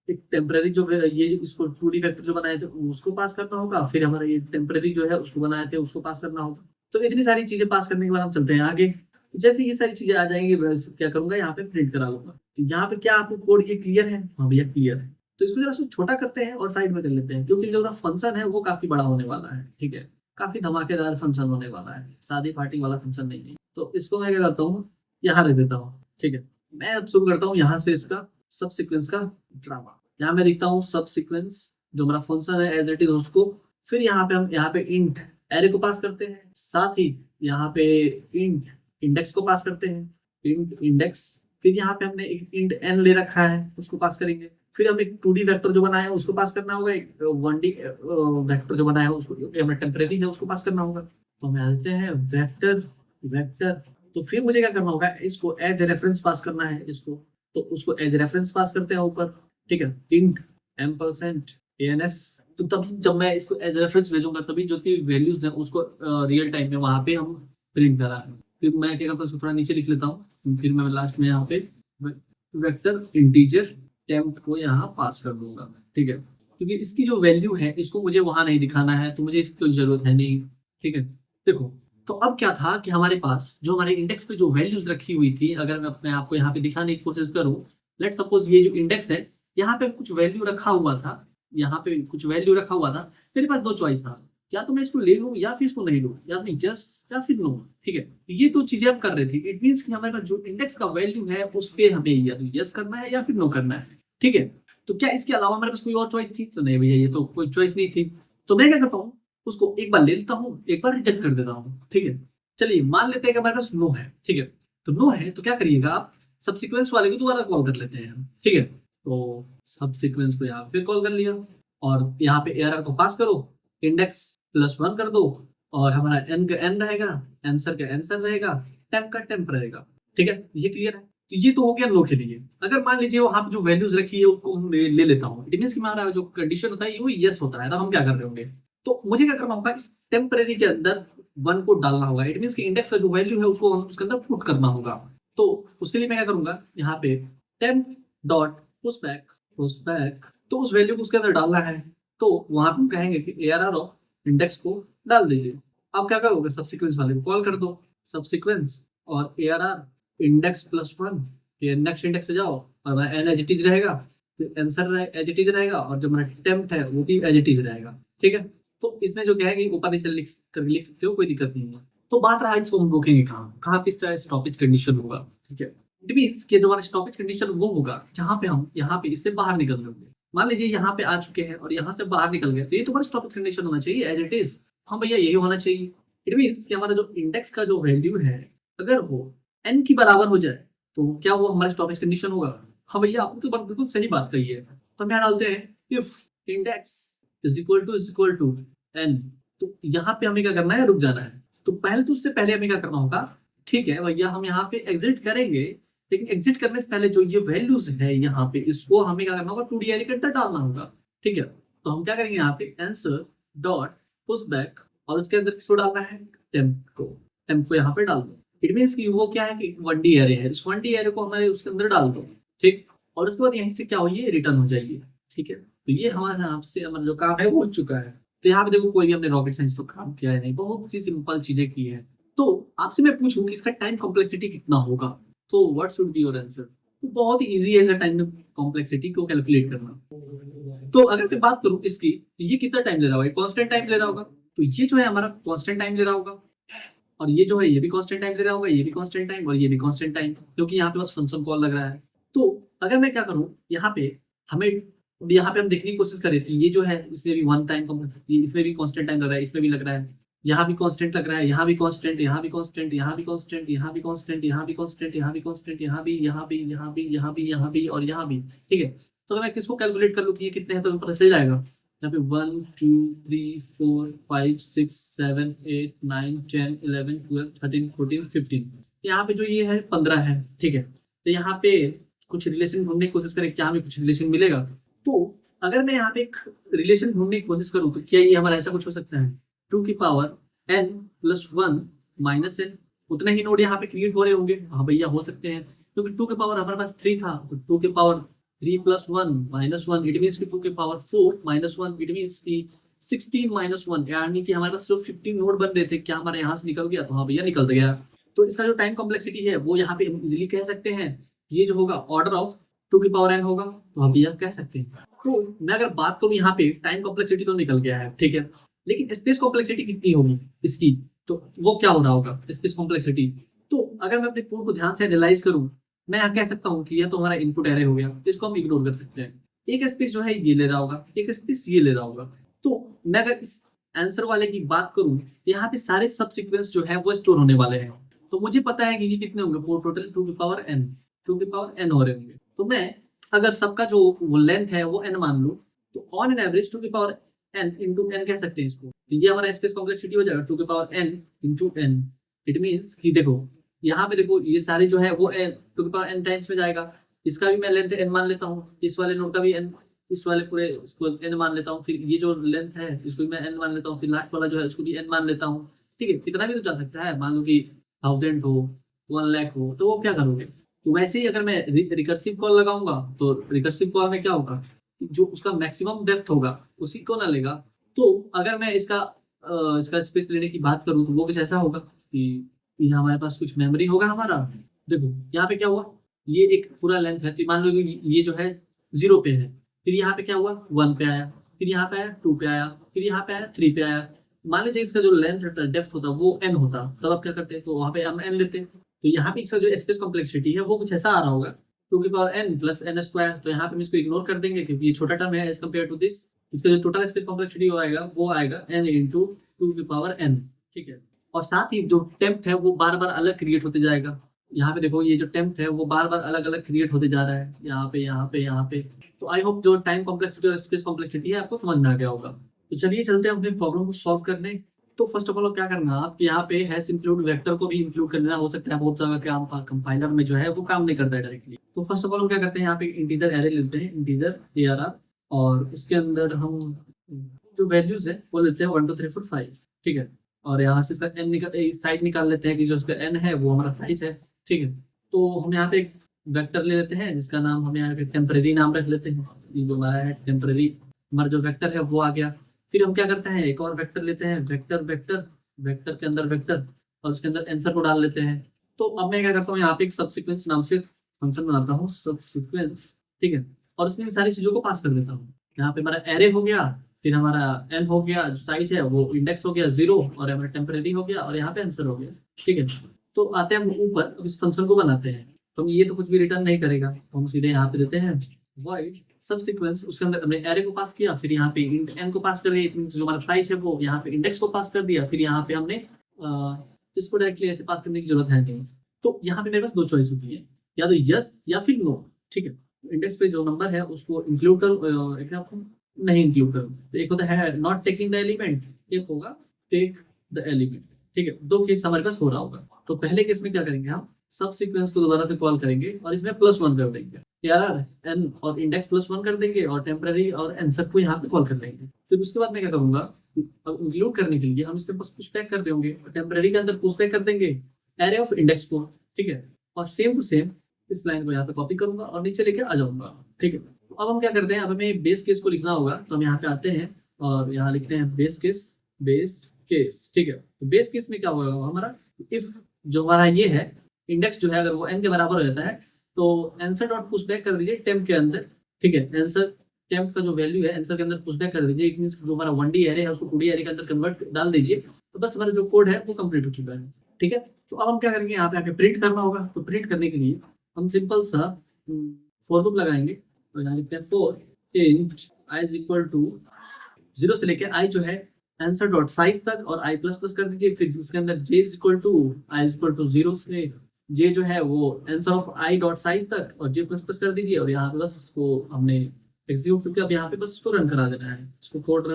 एक टेम्परेरी जो ये इसको 2D वेक्टर जो बनाए थे उसको पास करना होगा, फिर हमारा ये टेम्परेरी जो है उसको बनाए थे उसको पास करना होगा। तो इतनी सारी चीजें पास करने के बाद हम चलते हैं आगे। जैसे ये सारी चीजें आ जाएंगी बस क्या करूंगा, यहाँ पे प्रिंट करा लूंगा। तो यहाँ पे क्या आपको कोड ये क्लियर है? हाँ भैया क्लियर है। तो इसको जरा सा छोटा करते हैं और साइड में कर लेते हैं, क्योंकि जो फंक्शन है वो काफी बड़ा होने वाला है। ठीक है, काफी धमाकेदार फंक्शन होने वाला है, शादी पार्टी वाला फंक्शन नहीं है। तो इसको मैं क्या करता हूँ, यहाँ रख देता हूँ। ठीक है, मैं अब शुरू करता हूँ यहाँ से इसका सब सीक्वेंस का ड्रामा। यहाँ मैं लिखता हूँ सब सीक्वेंस जो हमारा फंक्शन है एज इट इज उसको। फिर यहाँ पे हम यहाँ पे इंट एरे को पास करते हैं, साथ ही यहाँ पे इंट इंडेक्स को पास करते हैं, इंट इंडेक्स। फिर यहाँ पे हमने एक इंट एन ले रखा है उसको पास करेंगे। फिर हम एक 2D वेक्टर जो बनाया है उसको पास करना होगा, एक 1D वेक्टर जो बनाया है उसको हमें टेम्परेरी है उसको पास करना होगा। तो हम आते हैं वेक्टर वेक्टर। तो फिर मुझे क्या करना होगा, इसको एज ए रेफरेंस पास करना है इसको। तो उसको एज रेफरेंस पास करते हैं ऊपर। ठीक है, इंट %ans। तो तभी जब मैं इसको एज रेफरेंस भेजूंगा तभी जो की वैल्यूज है उसको रियल टाइम में वहां पे हम प्रिंट करा है। फिर मैं क्या करता हूँ इसको थोड़ा नीचे लिख लेता हूँ, फिर मैं लास्ट में यहाँ पे वेक्टर इंटीजर टेम्प को यहाँ पास कर दूंगा। ठीक है, क्योंकि इसकी जो वैल्यू है इसको मुझे वहां नहीं दिखाना है, तो मुझे इसकी कोई जरूरत है नहीं। ठीक है, देखो तो अब क्या था कि हमारे पास जो हमारे इंडेक्स पे जो वैल्यूज रखी हुई थी, अगर मैं अपने आपको यहाँ पे दिखाने की कोशिश करूँ, लेट सपोज ये जो इंडेक्स है यहाँ पे कुछ वैल्यू रखा हुआ था, यहाँ पे कुछ वैल्यू रखा हुआ था। मेरे पास दो चॉइस था, या तो मैं इसको ले लूँ या फिर इसको नहीं लूँ, या फिर जस्ट या फिर नो। ठीक है, तो ये दो चीजें हम कर रहे थे। इट मीन्स कि हमारे पास जो इंडेक्स का वैल्यू है उस पर हमें या तो यस करना है या फिर नो करना है। ठीक है, तो क्या इसके अलावा हमारे पास कोई और चॉइस थी? तो नहीं भैया, ये तो कोई चॉइस नहीं थी। तो मैं क्या करता हूँ, उसको एक बार ले लेता हूँ, एक बार रिजेक्ट कर देता हूँ। ठीक है, चलिए मान लेते हैं कि हमारे पास नो है। ठीक है, तो नो है तो क्या करिएगा आप, सब सीक्वेंस वाले को दोबारा कॉल कर लेते हैं हम। ठीक है, तो सब सीक्वेंस को यहाँ फिर कॉल कर लिया, और यहाँ पे एरर को पास करो, इंडेक्स +1 कर दो, और हमारा एन का एन रहेगा, आंसर का आंसर रहेगा, टेम्प का टेम्प रहेगा। ठीक है, ये क्लियर है। तो ये तो हो गया नो के लिए। अगर मान लीजिए वहां पे जो वैल्यूज रखी है उसको हम ले लेता हूँ, इट मींस कि हमारा जो कंडीशन होता है वो यस होता है, तब हम क्या कर रहे होंगे, तो मुझे क्या करना होगा, इस टेम्परेरी के अंदर 1 को डालना होगा। इट मींस कि इंडेक्स का जो वैल्यू है उसको हम उसके अंदर पुट करना होगा। तो उसके लिए मैं क्या करूंगा, यहाँ पे टेम्प डॉट पुशबैक, तो उस वैल्यू को उसके अंदर डालना है। तो वहां पे हम कहेंगे कि एआरआर ऑफ इंडेक्स को डाल दीजिए। अब क्या करोगे, सब सीक्वेंस वाले को कॉल कर दो, सब सीक्वेंस और एआरआर इंडेक्स+1, ये नेक्स्ट इंडेक्स पे जाओ, और एन एज इट इज रहेगा, फिर आंसर एज इट इज रहेगा, और जो हमारा टेम्प है वो भी एज इट इज रहेगा। ठीक है, तो इसमें जो क्या है कि ऊपर नीचे लिख करके लिख सकते हो, कोई दिक्कत नहीं है। तो बात रहा इसको हम रोकेंगे कहाँ कहाँ पे, इस तरह स्टॉपेज कंडीशन होगा। ठीक है, इट मींस कि जो हमारा स्टॉपेज कंडीशन वो होगा जहाँ पे हम यहाँ पे इससे बाहर निकल रहे होंगे। मान लीजिए यहाँ पे आ चुके हैं और यहाँ से बाहर निकल गए, तो ये तो हमारा स्टॉपेज कंडीशन होना चाहिए एज इट इज। हाँ भैया, यही होना चाहिए। इट मींस कि हमारा जो इंडेक्स का जो वैल्यू है अगर वो n की बराबर हो जाए तो क्या वो हमारा स्टॉपेज कंडीशन होगा? हाँ भैया, आपने तो बिल्कुल सही बात कही है। तो हम यहाँ डालते हैं if index is equal to n। तो यहाँ पे हमें क्या करना है, रुक जाना है। तो पहले तो उससे पहले हमें क्या करना होगा, ठीक है भैया, हम यहाँ पे एग्जिट करेंगे, लेकिन एग्जिट करने से पहले जो ये वैल्यूज है यहाँ पे इसको हमें क्या करना होगा, 2D एरे के अंदर डालना होगा। ठीक है, तो हम क्या करेंगे, यहाँ पे आंसर डॉट पुशबैक, और उसके अंदर किसको डालना है, टेम्प को यहाँ पे डाल दो। इट मींस कि वो क्या है कि 1D एरे है, इस 1D एरे को हमारे उसके अंदर डाल दो। ठीक, और उसके बाद यहीं से क्या होगी, रिटर्न हो जाएगी। ठीक है, तो ये हमारे आपसे हमारा जो काम है वो हो चुका है। तो यहाँ पे देखो कोई भी हमने रॉकेट साइंस तो काम किया है नहीं, बहुत सी सिंपल चीजें की है। तो आपसे मैं पूछूं कि इसका टाइम कॉम्प्लेक्सिटी कितना होगा, तो what should be your answer? तो बहुत ही इजी है इसका टाइम कॉम्प्लेक्सिटी को कैलकुलेट करना। तो अगर मैं बात करूं इसकी, ये कितना टाइम ले रहा होगा, कांस्टेंट टाइम ले रहा होगा। तो ये जो है हमारा कांस्टेंट टाइम ले रहा होगा, और ये जो है ये भी कांस्टेंट टाइम ले रहा होगा, ये भी कांस्टेंट टाइम और ये भी कांस्टेंट टाइम, क्योंकि यहाँ पे बस फंक्शन कॉल लग रहा है। तो अगर मैं क्या करूं, यहाँ पे हमें यहाँ पे हम देखने की कोशिश करें तो ये जो है इसमें भी 1 टाइम, इसमें भी कांस्टेंट टाइम लग रहा है, इसमें भी लग रहा है, यहाँ भी कांस्टेंट लग रहा है, यहाँ भी कांस्टेंट, यहाँ भी कांस्टेंट, यहाँ भी कांस्टेंट, यहाँ भी कांस्टेंट, यहाँ भी कांस्टेंट, यहाँ भी कांस्टेंट, यहाँ भी, यहाँ भी, यहाँ भी, यहाँ भी, यहाँ भी और यहाँ भी। ठीक है, तो अगर मैं किसको कैलकुलेट कर लूँ कि ये कितने हैं तो पता चल जाएगा। यहाँ पे 1 2 3 4 5 6 7 8 9 10 11 12 13 14 15, यहाँ पे जो ये है 15 है। ठीक है, तो यहाँ पे कुछ रिलेशन ढूंढने की कोशिश करें, क्या हमें कुछ रिलेशन मिलेगा? तो अगर मैं यहाँ पे एक रिलेशन ढूंढने की कोशिश करूँ तो क्या ये हमारा ऐसा कुछ हो सकता है, 2 की power n plus 1 minus n, उतने ही नोड यहाँ पे क्रिएट हो रहे होंगे। हाँ भैया हो सकते हैं, क्योंकि 2 के पावर हमारे पास 3 था, तो 2 के power 3 plus 1 minus 1, it means की 2 के पावर 4 माइनस 1, इट मीन्स की 16 माइनस 1, यानी कि हमारे पास जो 15 नोड बन रहे थे, क्या हमारे यहाँ से निकल गया? तो हाँ भैया निकल गया। तो इसका जो टाइम कॉम्प्लेक्सिटी है वो यहाँ पे हम इजिली कह सकते हैं, ये जो होगा ऑर्डर ऑफ 2 की पावर n होगा। तो हाँ भैया कह सकते हैं। तो मैं अगर बात करूँ यहाँ पे, टाइम कॉम्प्लेक्सिटी तो निकल गया है, ठीक है, लेकिन स्पेस कॉम्प्लेक्सिटी कितनी होगी इसकी, तो वो क्या हो रहा होगा स्पेस कॉम्प्लेक्सिटी। तो अगर मैं अपने कोड को ध्यान से एनालाइज करूँ, मैं यहाँ कह सकता हूँ कि यह तो हमारा इनपुट एरे हो गया, तो इसको हम इग्नोर कर सकते हैं। एक स्पेस जो है ये ले रहा होगा, एक स्पेस ये ले रहा होगा। तो मैं अगर इस आंसर वाले की बात करूँ, तो यहाँ पे सारे सब सीक्वेंस जो है वो स्टोर होने वाले हैं। तो मुझे पता है कि ये कितने होंगे, वो टोटल 2 की पावर n हो रहे होंगे। तो मैं अगर सबका जो वो लेंथ है वो n मान लूँ, तो ऑन एन एवरेज 2 की पावर n इंटू n कह सकते हैं इसको। तो ये हमारा स्पेस कॉम्प्लेक्सिटी हो जाएगा 2 की power n into n। It means कि देखो यहाँ पे देखो ये सारे जो है वो n 2 की पावर n टाइम्स में जाएगा। इसका भी मैं लेंथ n मान लेता हूँ, इस वाले नोड का भी n, इस वाले पूरे इसको n मान लेता हूँ, फिर ये जो लेंथ है इसको भी मैं n मान लेता हूँ, फिर लास्ट वाला जो है इसको भी n मान लेता हूँ। ठीक है, कितना भी तो जा सकता है, मान लो कि 1000 हो, 1 लाख हो, तो वो क्या करोगे? तो वैसे ही अगर मैं रिकर्सिव कॉल लगाऊंगा, तो रिकर्सिव कॉल में क्या होगा, जो उसका मैक्सिमम डेप्थ होगा उसी को ना लेगा। तो अगर मैं इसका स्पेस लेने की बात करूँ, तो वो कुछ ऐसा होगा कि यहाँ हमारे पास कुछ मेमोरी होगा हमारा। देखो यहाँ पे क्या हुआ, ये एक पूरा लेंथ है, तो मान लो कि ये जो है 0 पे है, फिर यहाँ पे क्या हुआ 1 पे आया, फिर यहाँ पे आया 2 पे आया, फिर यहाँ पे आया 3 पे आया। मान लीजिए इसका जो लेंथ होता है, डेप्थ होता वो n होता, तब आप क्या करते, तो वहाँ पे हम n लेते। तो यहाँ पे इसका जो स्पेस कॉम्प्लेक्सिटी है वो कुछ ऐसा आ रहा होगा, 2 की power n plus n square. तो यहाँ पे हम इसको इग्नोर कर देंगे क्योंकि ये छोटा टर्म है एज कम्पेयर टू दिस। इसका जो टोटल स्पेस कॉम्प्लेक्सिटी आएगा वो आएगा n इंटू 2 की पावर n। ठीक है, और साथ ही जो टेम्प है वो बार बार अलग क्रिएट होते जाएगा। यहाँ पे देखो ये जो टेम्प है वो बार बार अलग अलग क्रिएट होते जा रहा है, यहाँ पे यहाँ पे यहाँ पे। तो आई होप जो टाइम कॉम्प्लेक्सिटी और स्पेस कॉम्प्लेक्सिटी है आपको समझ में आ गया होगा। तो चलिए चलते हैं अपने प्रॉब्लम को सॉल्व करने। तो फर्स्ट ऑफ ऑल क्या करना, आप यहाँ पे हैश इंक्लूड वेक्टर को भी इंक्लूड करना हो सकता है, बहुत सारा काम कंपाइलर में जो है वो काम नहीं करता है डायरेक्टली। तो फर्स्ट ऑफ ऑल हम क्या करते हैं, यहाँ पे इंटीजर एरे लेते हैं, इंटीजर ARR, और उसके अंदर हम जो वैल्यूज है वो लेते हैं 1 2 3 4 5। ठीक है, और यहाँ से इसका n निकाल साइड निकाल लेते हैं कि जो इसका n है वो हमारा साइज है। ठीक है, तो हम यहाँ पे एक वेक्टर ले लेते हैं जिसका नाम हम यहाँ पे टेम्परेरी नाम रख लेते हैं। ये जो हमारा है टेम्परेरी, हमारा जो वेक्टर है वो आ गया। फिर हम क्या करते हैं, एक और वेक्टर लेते हैं, वेक्टर वेक्टर वेक्टर के अंदर वेक्टर, और उसके अंदर आंसर को डाल लेते हैं। तो अब मैं क्या करता हूँ, यहाँ पे एक सबसीक्वेंस नाम से फंक्शन बनाता हूँ, सबसीक्वेंस। ठीक है, और उसमें इन सारी चीजों को पास कर देता हूँ। यहाँ पे हमारा एरे हो गया, फिर हमारा n हो गया, जो साइज है वो इंडेक्स हो गया 0, और हमारा टेम्परेरी हो गया, और यहाँ पे आंसर हो गया। ठीक है, तो आते हैं हम ऊपर, अब इस फंक्शन को बनाते हैं। तो ये तो कुछ भी रिटर्न नहीं करेगा, तो हम सीधे यहाँ पे देते हैं वॉइड सब सीक्वेंस। उसके अंदर हमने एरे को पास किया, फिर यहाँ पे इंट n को पास कर दिया, जो हमारा साइज है वो यहाँ पे इंडेक्स को पास कर दिया, फिर यहाँ पे हमने इसको डायरेक्टली ऐसे पास करने की जरूरत है नहीं। तो यहाँ पे मेरे पास 2 चॉइस होती है, या तो यस या फिर नो। ठीक है, इंडेक्स पे जो नंबर है उसको इंक्लूड करो, एक नहीं इंक्लूड करो। तो एक होता है नॉट टेकिंग द एलिमेंट, एक होगा टेक द एलिमेंट। ठीक है, 2 केस हमारे पास हो रहा होगा। तो पहले केस में क्या करेंगे, हम सब सीक्वेंस को दोबारा से कॉल करेंगे और इसमें +1 कर देंगे, ARR n और इंडेक्स +1 कर देंगे, और टेम्पररी और आंसर को यहाँ पे कॉल कर देंगे। फिर उसके बाद मैं क्या करूंगा, अब इंक्लूड करने के लिए हम इसमें बस पुश बैक कर देंगे, टेम्पररी के अंदर पुश बैक कर देंगे एरे ऑफ इंडेक्स को। ठीक है, और सेम टू सेम इस लाइन को यहाँ पे कॉपी करूंगा और नीचे लेके आ जाऊंगा। ठीक है, तो अब हम क्या करते हैं, अब हमें बेस केस को लिखना होगा, तो हम यहाँ पे आते हैं और यहाँ लिखते हैं बेस केस। ठीक है, तो बेस केस में क्या होगा हमारा, इफ जो हमारा ये है इंडेक्स जो है अगर वो n के बराबर हो जाता है, तो आंसर डॉट पुश बैक कर दीजिए टेम्प के अंदर। ठीक है, आंसर टेम्प का जो वैल्यू है आंसर के अंदर पुश बैक कर दीजिए। इट मींस जो हमारा 1D एरे है उसको 2D एरे के अंदर कन्वर्ट डाल दीजिए। तो बस हमारा जो कोड है वो कंप्लीट हो चुका है। ठीक है, तो अब हम क्या करेंगे, यहाँ पे आके प्रिंट करना होगा। तो प्रिंट करने के लिए हम सिंपल सा फॉर लूप लगाएंगे। तो यहाँ लिखते हैं for int i is equal to 0 से लेके i जो है आंसर डॉट साइज तक, और i प्लस प्लस कर दीजिए। फिर उसके अंदर j is equal to i is equal to 0 से j जो है वो answer of i dot size तक, और j प्लस प्लस कर दीजिए। और यहाँ पे बस इसको हमने एग्जीक्यूट करके अब यहाँ पे बस इसको रन करा देना है। इसको कोड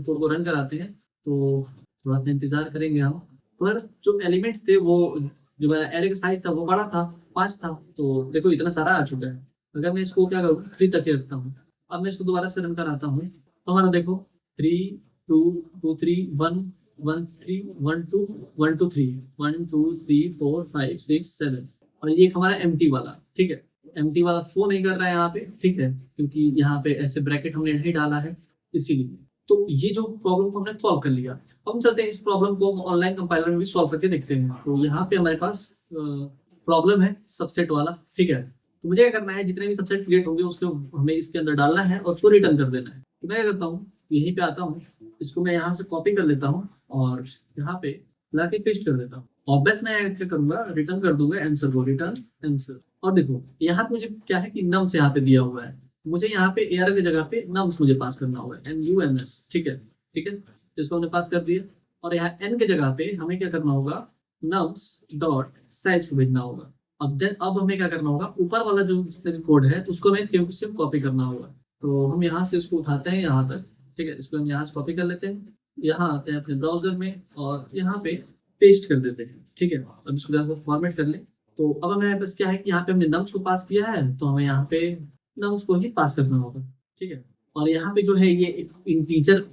को रन कराते हैं, तो थोड़ा सा इंतजार करेंगे हम। तो यार जो एलिमेंट्स थे वो, जो मेरा एरे का साइज था वो बड़ा था, 5 था। तो देखो इतना सारा आ चुका है। अगर मैं इसको क्या करूँ 3 तक ही रखता हूँ। अब मैं इसको दोबारा से रन कराता हूँ, तो हमारा देखो 3 2 2 3 1 1 3 1 2 1 2 3 1 2 3 4 5 6 7 और ये एक हमारा एम्प्टी वाला, ठीक है। एम्प्टी वाला शो नहीं कर रहा है यहाँ पे, ठीक है, क्योंकि यहाँ पे ऐसे ब्रैकेट हमने नहीं डाला है इसीलिए। तो ये जो प्रॉब्लम को हमने सॉल्व कर लिया। अब हम चलते हैं इस प्रॉब्लम को हम ऑनलाइन कंपाइलर में भी सॉल्व करके देखते हैं। तो यहाँ पे हमारे पास प्रॉब्लम है सबसेट वाला, ठीक है। तो मुझे क्या करना है, जितने भी सबसेट क्रिएट होंगे उसको हमें इसके अंदर डालना है और उसको रिटर्न कर देना है। तो मैं क्या करता हूँ, यहीं पे आता हूँ, इसको मैं यहाँ से कॉपी कर लेता हूँ और यहाँ पे लाके पेस्ट कर देता हूँ। और बस मैं क्या करूंगा, रिटर्न कर दूंगा आंसर को, रिटर्न आंसर। और देखो यहाँ पे मुझे क्या है कि नम्स यहाँ पे दिया हुआ है, मुझे यहाँ पे एयर की जगह पे नम्स मुझे पास करना होगा, NUMS, ठीक है, ठीक है। तो इसको हमने पास कर दिया और यहाँ n के जगह पे हमें क्या करना होगा, नम्स डॉट साइज को भेजना होगा। अब हमें क्या करना होगा, ऊपर वाला जो कोड है उसको हमें सेम टू सेम कॉपी करना होगा। तो हम यहाँ से उसको उठाते हैं यहाँ तक, ठीक है। इसको हम यहाँ से कॉपी कर लेते हैं, यहाँ आते हैं अपने ब्राउजर में और यहाँ पे पेस्ट कर देते हैं, ठीक है। अब इसको जाकर फॉर्मेट कर ले। तो अब हमें बस क्या है कि यहाँ पे हमने नम्स को पास किया है, तो हमें यहाँ पे नम्स को ही पास करना होगा, ठीक है। और यहाँ पे जो है ये इंटीजर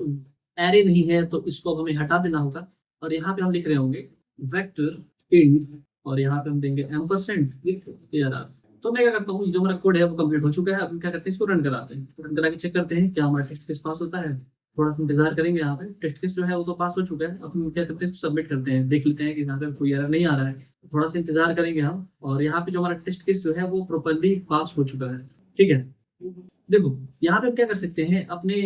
एरे नहीं है, तो इसको अब हमें हटा देना होगा। और यहाँ पे हम लिख रहे होंगे वेक्टर इंट और यहाँ पे हम देंगे एम्परसेंड विथ ARR। तो मैं क्या करता हूँ, जो हमारा कोड है वो कंप्लीट हो चुका है। अब क्या करते हैं, इसको रन कराते हैं, रन करा के चेक करते हैं क्या हमारा टेस्ट केस पास होता है। थोड़ा सा इंतजार करेंगे, यहाँ पे टेस्ट केस जो है वो तो पास हो चुका है। अब हम क्या करते हैं, सबमिट करते हैं, देख लेते हैं कि यहाँ पे कोई एरर नहीं आ रहा है। थोड़ा सा इंतजार करेंगे हम, और यहाँ पे जो हमारा टेस्ट केस जो है वो प्रॉपर्ली पास हो चुका है, ठीक है। देखो यहाँ पे हम क्या कर सकते हैं, अपने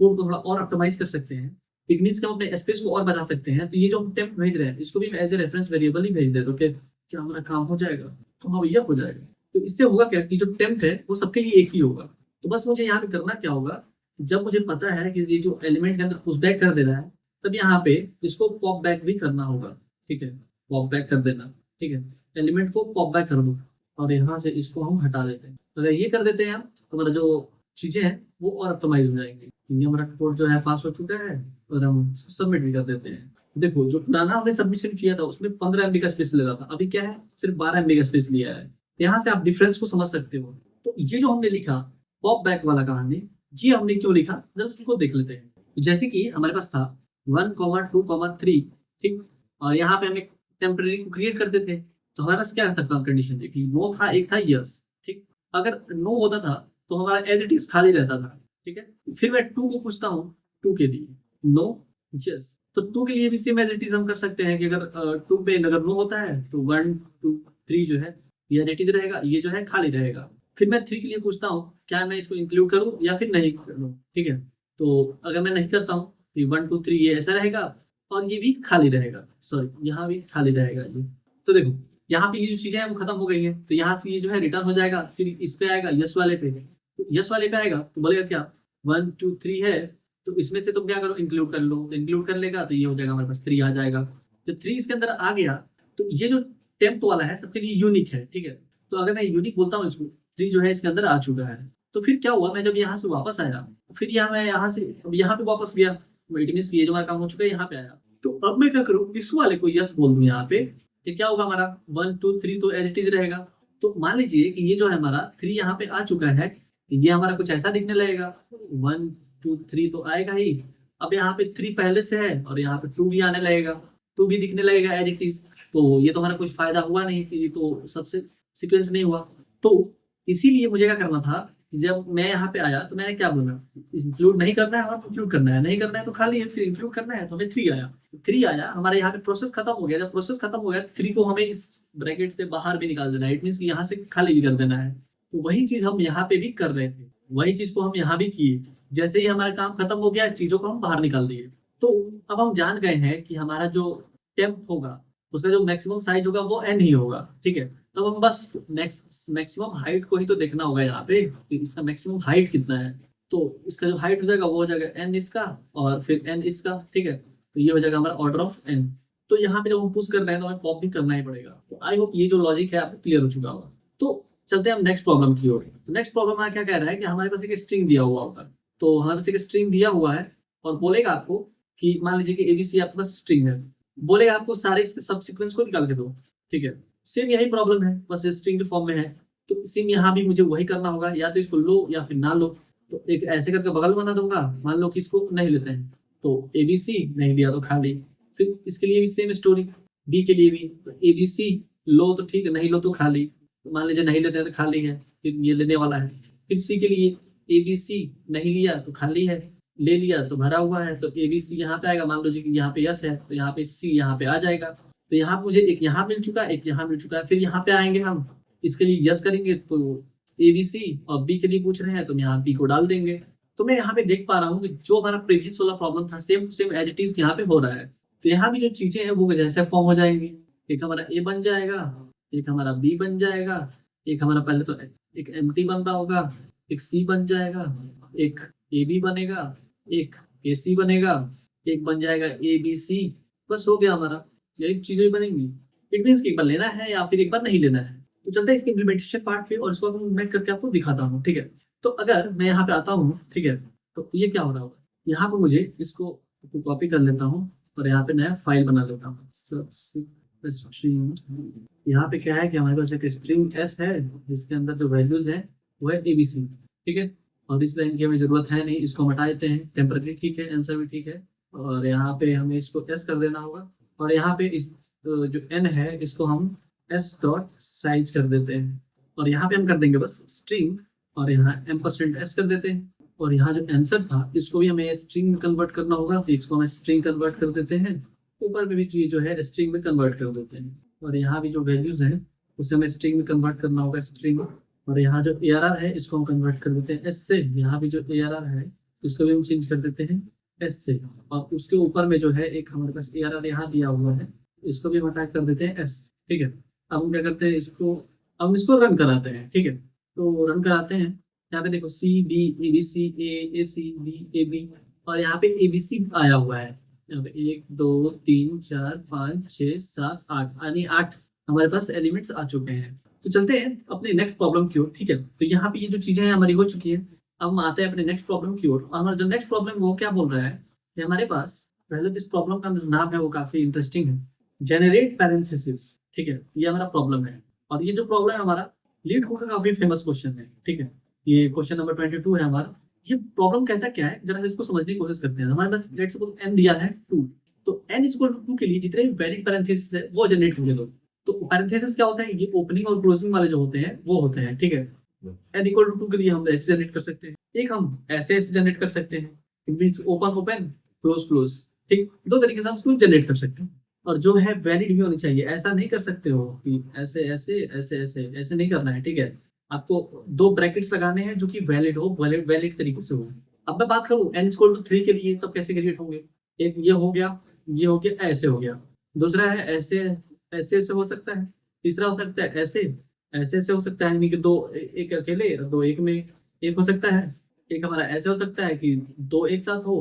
कोड को थोड़ा और ऑप्टिमाइज कर सकते हैं। इट मींस कि हम अपने स्पेस को और बढ़ा सकते हैं। तो ये जो हम टेम्प भेज रहे हैं इसको भी एज ए रेफरेंस वेरिएबल ही भेज दे, तो क्या हमारा काम हो जाएगा, तो हाँ भैया हो जाएगा। तो इससे होगा क्या कि जो टेम्प है वो सबके लिए एक ही होगा। तो बस मुझे यहाँ पे करना क्या होगा, जब मुझे पता है कि ये जो एलिमेंट के अंदर पुश बैक कर देना है, तब यहाँ पे इसको पॉप बैक भी करना होगा, ठीक है। पॉप बैक कर देना, ठीक है। एलिमेंट को पॉप बैक कर दो और यहाँ से इसको हम हटा देते हैं। अगर ये कर देते हैं हम, तो हमारा जो चीजें हैं वो और ऑप्टिमाइज हो जाएंगी। ये हमारा कोड जो है पास हो चुका है और हम सबमिट भी कर देते हैं। देखो जो पुराना हमने सबमिशन किया था उसमें 15 MB का स्पेस ले रहा था, अभी क्या है सिर्फ 12 MB का स्पेस लिया है। यहाँ से आप डिफरेंस को समझ सकते हो। तो ये जो हमने लिखा पॉप बैक वाला कहानी, ये हमने क्यों लिखा, जरा उसको देख लेते हैं। तो जैसे कि हमारे पास था 1,2,3, ठीक। और यहाँ पे हमें टेम्परेरी को क्रिएट करते थे। तो हमारे पास क्या था कंडीशन, देखिए नो था, एक था यस, ठीक। अगर नो होता था तो हमारा एज इट इज खाली रहता था, ठीक है। फिर मैं 2 को पूछता हूँ, 2 के लिए नो यस, तो 2 के लिए भी सेम एज इट इज हम कर सकते हैं कि अगर 2 पे अगर नो होता है तो 1 2 3 जो है ये एज इट इज रहेगा, ये जो है खाली रहेगा। फिर मैं 3 के लिए पूछता हूँ क्या मैं इसको इंक्लूड करूँ या फिर नहीं करूँ, ठीक है। तो अगर मैं नहीं करता हूँ तो 1 2 3 ये ऐसा रहेगा और ये भी खाली रहेगा, सॉरी यहाँ भी खाली रहेगा ये। तो देखो यहाँ पे ये जो चीजें हैं वो खत्म हो गई है। तो यहाँ से ये जो है रिटर्न हो जाएगा, फिर इस पे आएगा यस वाले पे, तो यस वाले पे आएगा तो बोलेगा क्या 1 2 3 है, तो इसमें से तुम क्या करो इंक्लूड कर लो। तो इंक्लूड कर लेगा तो ये हो जाएगा हमारे पास 3 आ जाएगा। जब 3 इसके अंदर आ गया तो ये जो टेम्प वाला है सबके लिए यूनिक है, ठीक है। तो अगर मैं यूनिक बोलता हूँ इसको, 3 जो है इसके अंदर आ चुका है। तो फिर क्या हुआ, मैं जब यहाँ से वापस आया फिर यहाँ मैं यहाँ से यहाँ पे वापस गया, इट मींस कि ये जो हमारा काम हो चुका है यहाँ पे आया। तो अब मैं क्या करूँ, इस वाले को यस बोल दूँ यहाँ पे, तो क्या होगा हमारा 1 2 3 तो एज इट इज रहेगा। तो मान लीजिए कि ये जो है हमारा 3 यहाँ पे आ चुका है, ये हमारा कुछ ऐसा दिखने लगेगा, 1 2 3 तो आएगा ही। अब यहाँ पे 3 पहले से है और यहाँ पे 2 भी आने लगेगा, 2 भी दिखने लगेगा एज इट इज। तो ये तो हमारा कुछ फायदा हुआ नहीं, कि ये तो सबसे सीक्वेंस नहीं हुआ। तो इसीलिए मुझे क्या करना था, जब मैं यहाँ पे आया तो मैंने क्या बोला, इंक्लूड नहीं करना है और इंक्लूड करना है, नहीं करना है तो खाली है, फिर इंक्लूड करना है तो हमें 3 आया। 3 आया हमारे यहाँ पे प्रोसेस खत्म हो गया। जब प्रोसेस खत्म हो गया 3 को हमें इस ब्रैकेट से बाहर भी निकाल देना है, इट मींस कि यहाँ से खाली भी कर देना है। तो वही चीज हम यहाँ पे भी कर रहे थे, वही चीज को हम यहाँ भी किए। जैसे ही हमारा काम खत्म हो गया चीजों को हम बाहर निकाल दिए। तो अब हम जान गए हैं कि हमारा जो टेम्प होगा उसका जो मैक्सिमम साइज होगा वो n ही होगा, ठीक है। तो हम बस मैक्सिमम हाइट को ही तो देखना होगा यहाँ पे कि इसका मैक्सिमम हाइट कितना है। तो इसका जो हाइट हो जाएगा वो हो जाएगा n इसका और फिर n इसका, ठीक है। तो ये हो जाएगा हमारा ऑर्डर ऑफ n। तो यहाँ पे जब हम पुश कर रहे हैं तो हमें पॉप भी करना ही पड़ेगा। तो आई होप ये जो लॉजिक है आपको क्लियर हो चुका होगा। तो चलते हैं हम नेक्स्ट प्रॉब्लम की ओर। तो नेक्स्ट प्रॉब्लम में क्या कह रहा है कि हमारे पास एक स्ट्रिंग दिया हुआ होगा। तो हमारे पास एक स्ट्रिंग दिया हुआ है और बोलेगा आपको कि मान लीजिए कि एबीसी आपके पास स्ट्रिंग है, बोलेगा आपको सारे इसके सब सीक्वेंस को निकाल के दो, ठीक है। सेम यही प्रॉब्लम है, बस स्ट्रिंग के फॉर्म में है। तो सेम यहाँ भी मुझे वही करना होगा, या तो इसको लो या फिर ना लो। तो एक ऐसे करके बगल बना दूंगा, मान लो कि इसको नहीं लेते हैं तो एबीसी नहीं दिया तो खाली, फिर इसके लिए भी सेम स्टोरी, बी के लिए भी ABC लो तो ठीक है, नहीं लो तो खाली। तो मान लीजिए नहीं लेते हैं तो खाली है, फिर ये लेने वाला है। फिर सी के लिए ABC नहीं लिया तो खाली है, ले लिया तो भरा हुआ है। तो ABC यहाँ पे आएगा, मान लीजिए कि यहाँ पे यस है तो यहाँ पे सी यहाँ पे आ जाएगा। तो यहाँ पे मुझे एक यहाँ मिल चुका है, एक यहाँ मिल चुका है। फिर यहाँ पे आएंगे हम, इसके लिए यस करेंगे तो ABC, और बी के लिए पूछ रहे हैं तो हम यहाँ बी को डाल देंगे। तो मैं यहाँ पे देख पा रहा हूँ कि जो हमारा प्रीवियस वाला प्रॉब्लम था same same as it is यहाँ पे हो रहा है। तो यहाँ भी जो चीजें हैं वो जैसे फॉर्म हो जाएंगी, एक हमारा ए बन जाएगा, एक हमारा बी बन जाएगा, एक हमारा पहले तो एक एम्प्टी बन रहा होगा, एक सी बन जाएगा, एक ए बी बनेगा, एक ए सी बनेगा, एक बन जाएगा ए बी सी। बस हो गया हमारा, यही चीजें बनेंगी। इट मीन्स एक बार लेना है या फिर एक बार नहीं लेना है। तो चलते हैं इसके इम्प्लीमेंटेशन पार्ट पे और इसको मैं करके आपको दिखाता हूँ, ठीक है। तो अगर मैं यहाँ पे आता हूँ, ठीक है, तो ये क्या हो रहा होगा, यहाँ पे मुझे इसको कॉपी कर लेता हूँ और यहाँ पे नया फाइल बना लेता हूँ। स्ट्रिंग, यहाँ पे क्या है कि हमारे पास एक स्ट्रिंग एस है जिसके अंदर जो वैल्यूज है वो है ABC, ठीक है। और इस लाइन की हमें जरूरत है नहीं, इसको हटा देते हैं टेम्पररी, ठीक है, आंसर भी ठीक है। और यहाँ पे हमें इसको एस कर देना होगा, और यहाँ पे इस जो n है इसको हम एस डॉट साइज कर देते हैं, और यहाँ पे हम कर देंगे बस स्ट्रिंग, और यहाँ %s कर देते हैं। और यहाँ जो आंसर था इसको भी हमें स्ट्रिंग में कन्वर्ट करना होगा, तो इसको हम स्ट्रिंग कन्वर्ट कर देते हैं। ऊपर में भी जो है स्ट्रिंग में कन्वर्ट कर देते हैं, और यहाँ भी जो वैल्यूज है उसे हमें स्ट्रिंग में कन्वर्ट करना होगा, स्ट्रिंग। और यहाँ जो ARR है इसको हम कन्वर्ट कर देते हैं S से, यहाँ भी जो ARR है इसको भी हम चेंज कर देते हैं S से। और उसके ऊपर में जो है एक हमारे पास ARR यहाँ दिया हुआ है, इसको भी हम अटैक कर देते हैं S, ठीक है। अब हम क्या करते हैं, अब इसको रन कराते हैं, ठीक है। तो रन कराते हैं, यहाँ पे देखो CB ABC AC B AB, और यहाँ पे ABC आया हुआ है। यहाँ पे 1 2 3 4 5 6 7 8, यानी 8 हमारे पास एलिमेंट्स आ चुके हैं। तो चलते हैं अपने नेक्स्ट प्रॉब्लम की ओर, ठीक है। तो यहाँ पे ये जो चीजें हैं हमारी हो चुकी है। अब हम आते हैं अपने नेक्स्ट प्रॉब्लम की ओर, और हमारा जो नेक्स्ट प्रॉब्लम वो क्या बोल रहा है कि हमारे पास पहले तो इस प्रॉब्लम का जो नाम है वो काफी इंटरेस्टिंग है, जेनरेट पैरेंथेसिस, ठीक है। ये हमारा प्रॉब्लम है, और ये जो प्रॉब्लम है हमारा लीड का काफी फेमस क्वेश्चन है, ठीक है। ये क्वेश्चन नंबर 22 है हमारा। ये प्रॉब्लम कहता क्या है, जरा इसको समझने की कोशिश करते हैं। हमारे पास लेट्स सपोज n दिया है 2, तो n इक्वल टू 2 के लिए जितने भी वैलिड पैरेंथेसिस है वो जनरेट होंगे दो। तो पैरेंथेसिस क्या होता है, ये ओपनिंग और क्लोजिंग वाले जो होते हैं वो होते हैं, ठीक है। n इक्वल टू 2 के लिए हम ऐसे जनरेट कर सकते हैं, एक हम ऐसे जनरेट कर सकते हैं, it means open open close close, ठीक। दो तरीके से हम इसको जनरेट कर सकते हैं। और जो है वैलिड भी होनी चाहिए, ऐसा नहीं कर सकते हो कि ऐसे ऐसे ऐसे ऐसे ऐसे नहीं करना है, ठीक है। आपको दो ब्रैकेट्स लगाने हैं जो कि वैलिड हो, वैलिड तरीके से हो। अब मैं बात करूं n इक्वल टू 3 के लिए, तब कैसे क्रिएट होंगे। एक ये हो गया, ये हो गया, ऐसे हो गया। दूसरा है ऐसे ऐसे ऐसे हो सकता है, तीसरा हो सकता है ऐसे ऐसे ऐसे हो सकता है, यानी कि दो एक अकेले दो एक में एक हो सकता है। एक हमारा ऐसे हो सकता है कि दो एक साथ हो,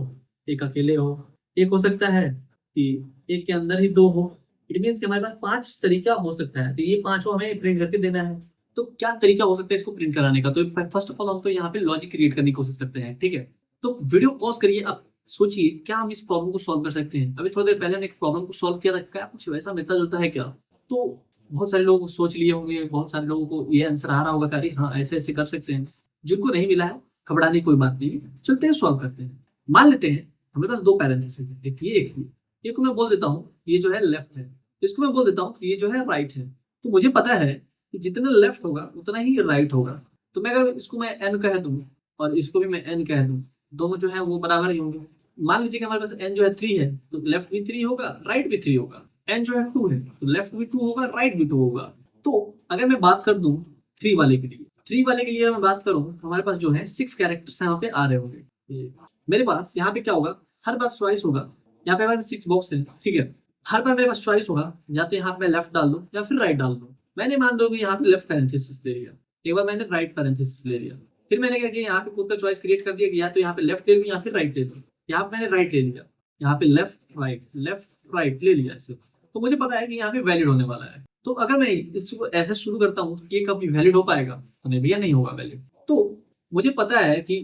एक अकेले हो। एक हो सकता है कि एक के अंदर ही दो हो। इट मीन्स कि हमारे पास 5 तरीका हो सकता है, तो ये पांचों हमें प्रिंट करके देना है। तो क्या तरीका हो सकता है इसको प्रिंट कराने का, तो फर्स्ट ऑफ ऑल हम तो यहाँ पे लॉजिक क्रिएट करने की कोशिश करते हैं, ठीक है। तो वीडियो पॉज करिए, अब सोचिए क्या हम इस प्रॉब्लम को सॉल्व कर सकते हैं। अभी थोड़ी देर पहले हमने एक प्रॉब्लम को सॉल्व किया था, क्या कुछ वैसा मिलता जुलता है क्या। तो बहुत सारे लोग सोच लिए होंगे, बहुत सारे लोगों को ये आंसर आ रहा होगा कि अरे हाँ ऐसे ऐसे कर सकते हैं। जिनको नहीं मिला है घबराने की कोई बात नहीं, चलते हैं सॉल्व करते हैं। मान लेते हैं हमारे पास दो पैरेंथेसिस है, एक ये एक ये। एक को मैं बोल देता हूँ ये जो है लेफ्ट है, इसको मैं बोल देता हूँ ये जो है राइट है। तो मुझे पता है कि जितना लेफ्ट होगा उतना ही राइट होगा। तो मैं अगर इसको मैं n कह दूं और इसको भी मैं n कह दूं, दोनों जो है वो बराबर ही होंगे। मान लीजिए कि हमारे पास n जो है 3 है, तो लेफ्ट भी 3 होगा, राइट भी 3 होगा। n जो है 2 है, तो लेफ्ट भी 2 होगा, राइट भी 2 होगा। तो अगर मैं बात कर दूं 3 वाले के लिए, 3 वाले के लिए मैं बात करूं तो हमारे पास जो है 6 कैरेक्टर्स यहाँ पे आ रहे होंगे। मेरे पास यहाँ पे क्या होगा, हर बार चॉइस होगा। यहाँ पे हमारे 6 बॉक्स है, ठीक है। हर बार मेरे पास चॉइस होगा, या तो यहाँ पे लेफ्ट डाल दो या फिर राइट डाल दो। मैंने मान लो कि यहाँ पे लेफ्ट पैरेंथेसिस ले लिया, एक बार मैंने राइट पैरेंथेसिस ले लिया, फिर मैंने क्या किया यहाँ पे खुद का चॉइस क्रिएट कर दिया कि या तो यहाँ पे लेफ्ट ले लो या फिर राइट ले लो। यहाँ पे मैंने राइट ले लिया, यहाँ पे लेफ्ट राइट ले लिया ऐसे। तो मुझे पता है कि यहाँ पे वैलिड होने वाला है। तो अगर मैं इसको ऐसे शुरू करता हूँ तो ये कभी वैलिड हो पाएगा तो नहीं भैया, नहीं होगा वैलिड। तो मुझे पता है कि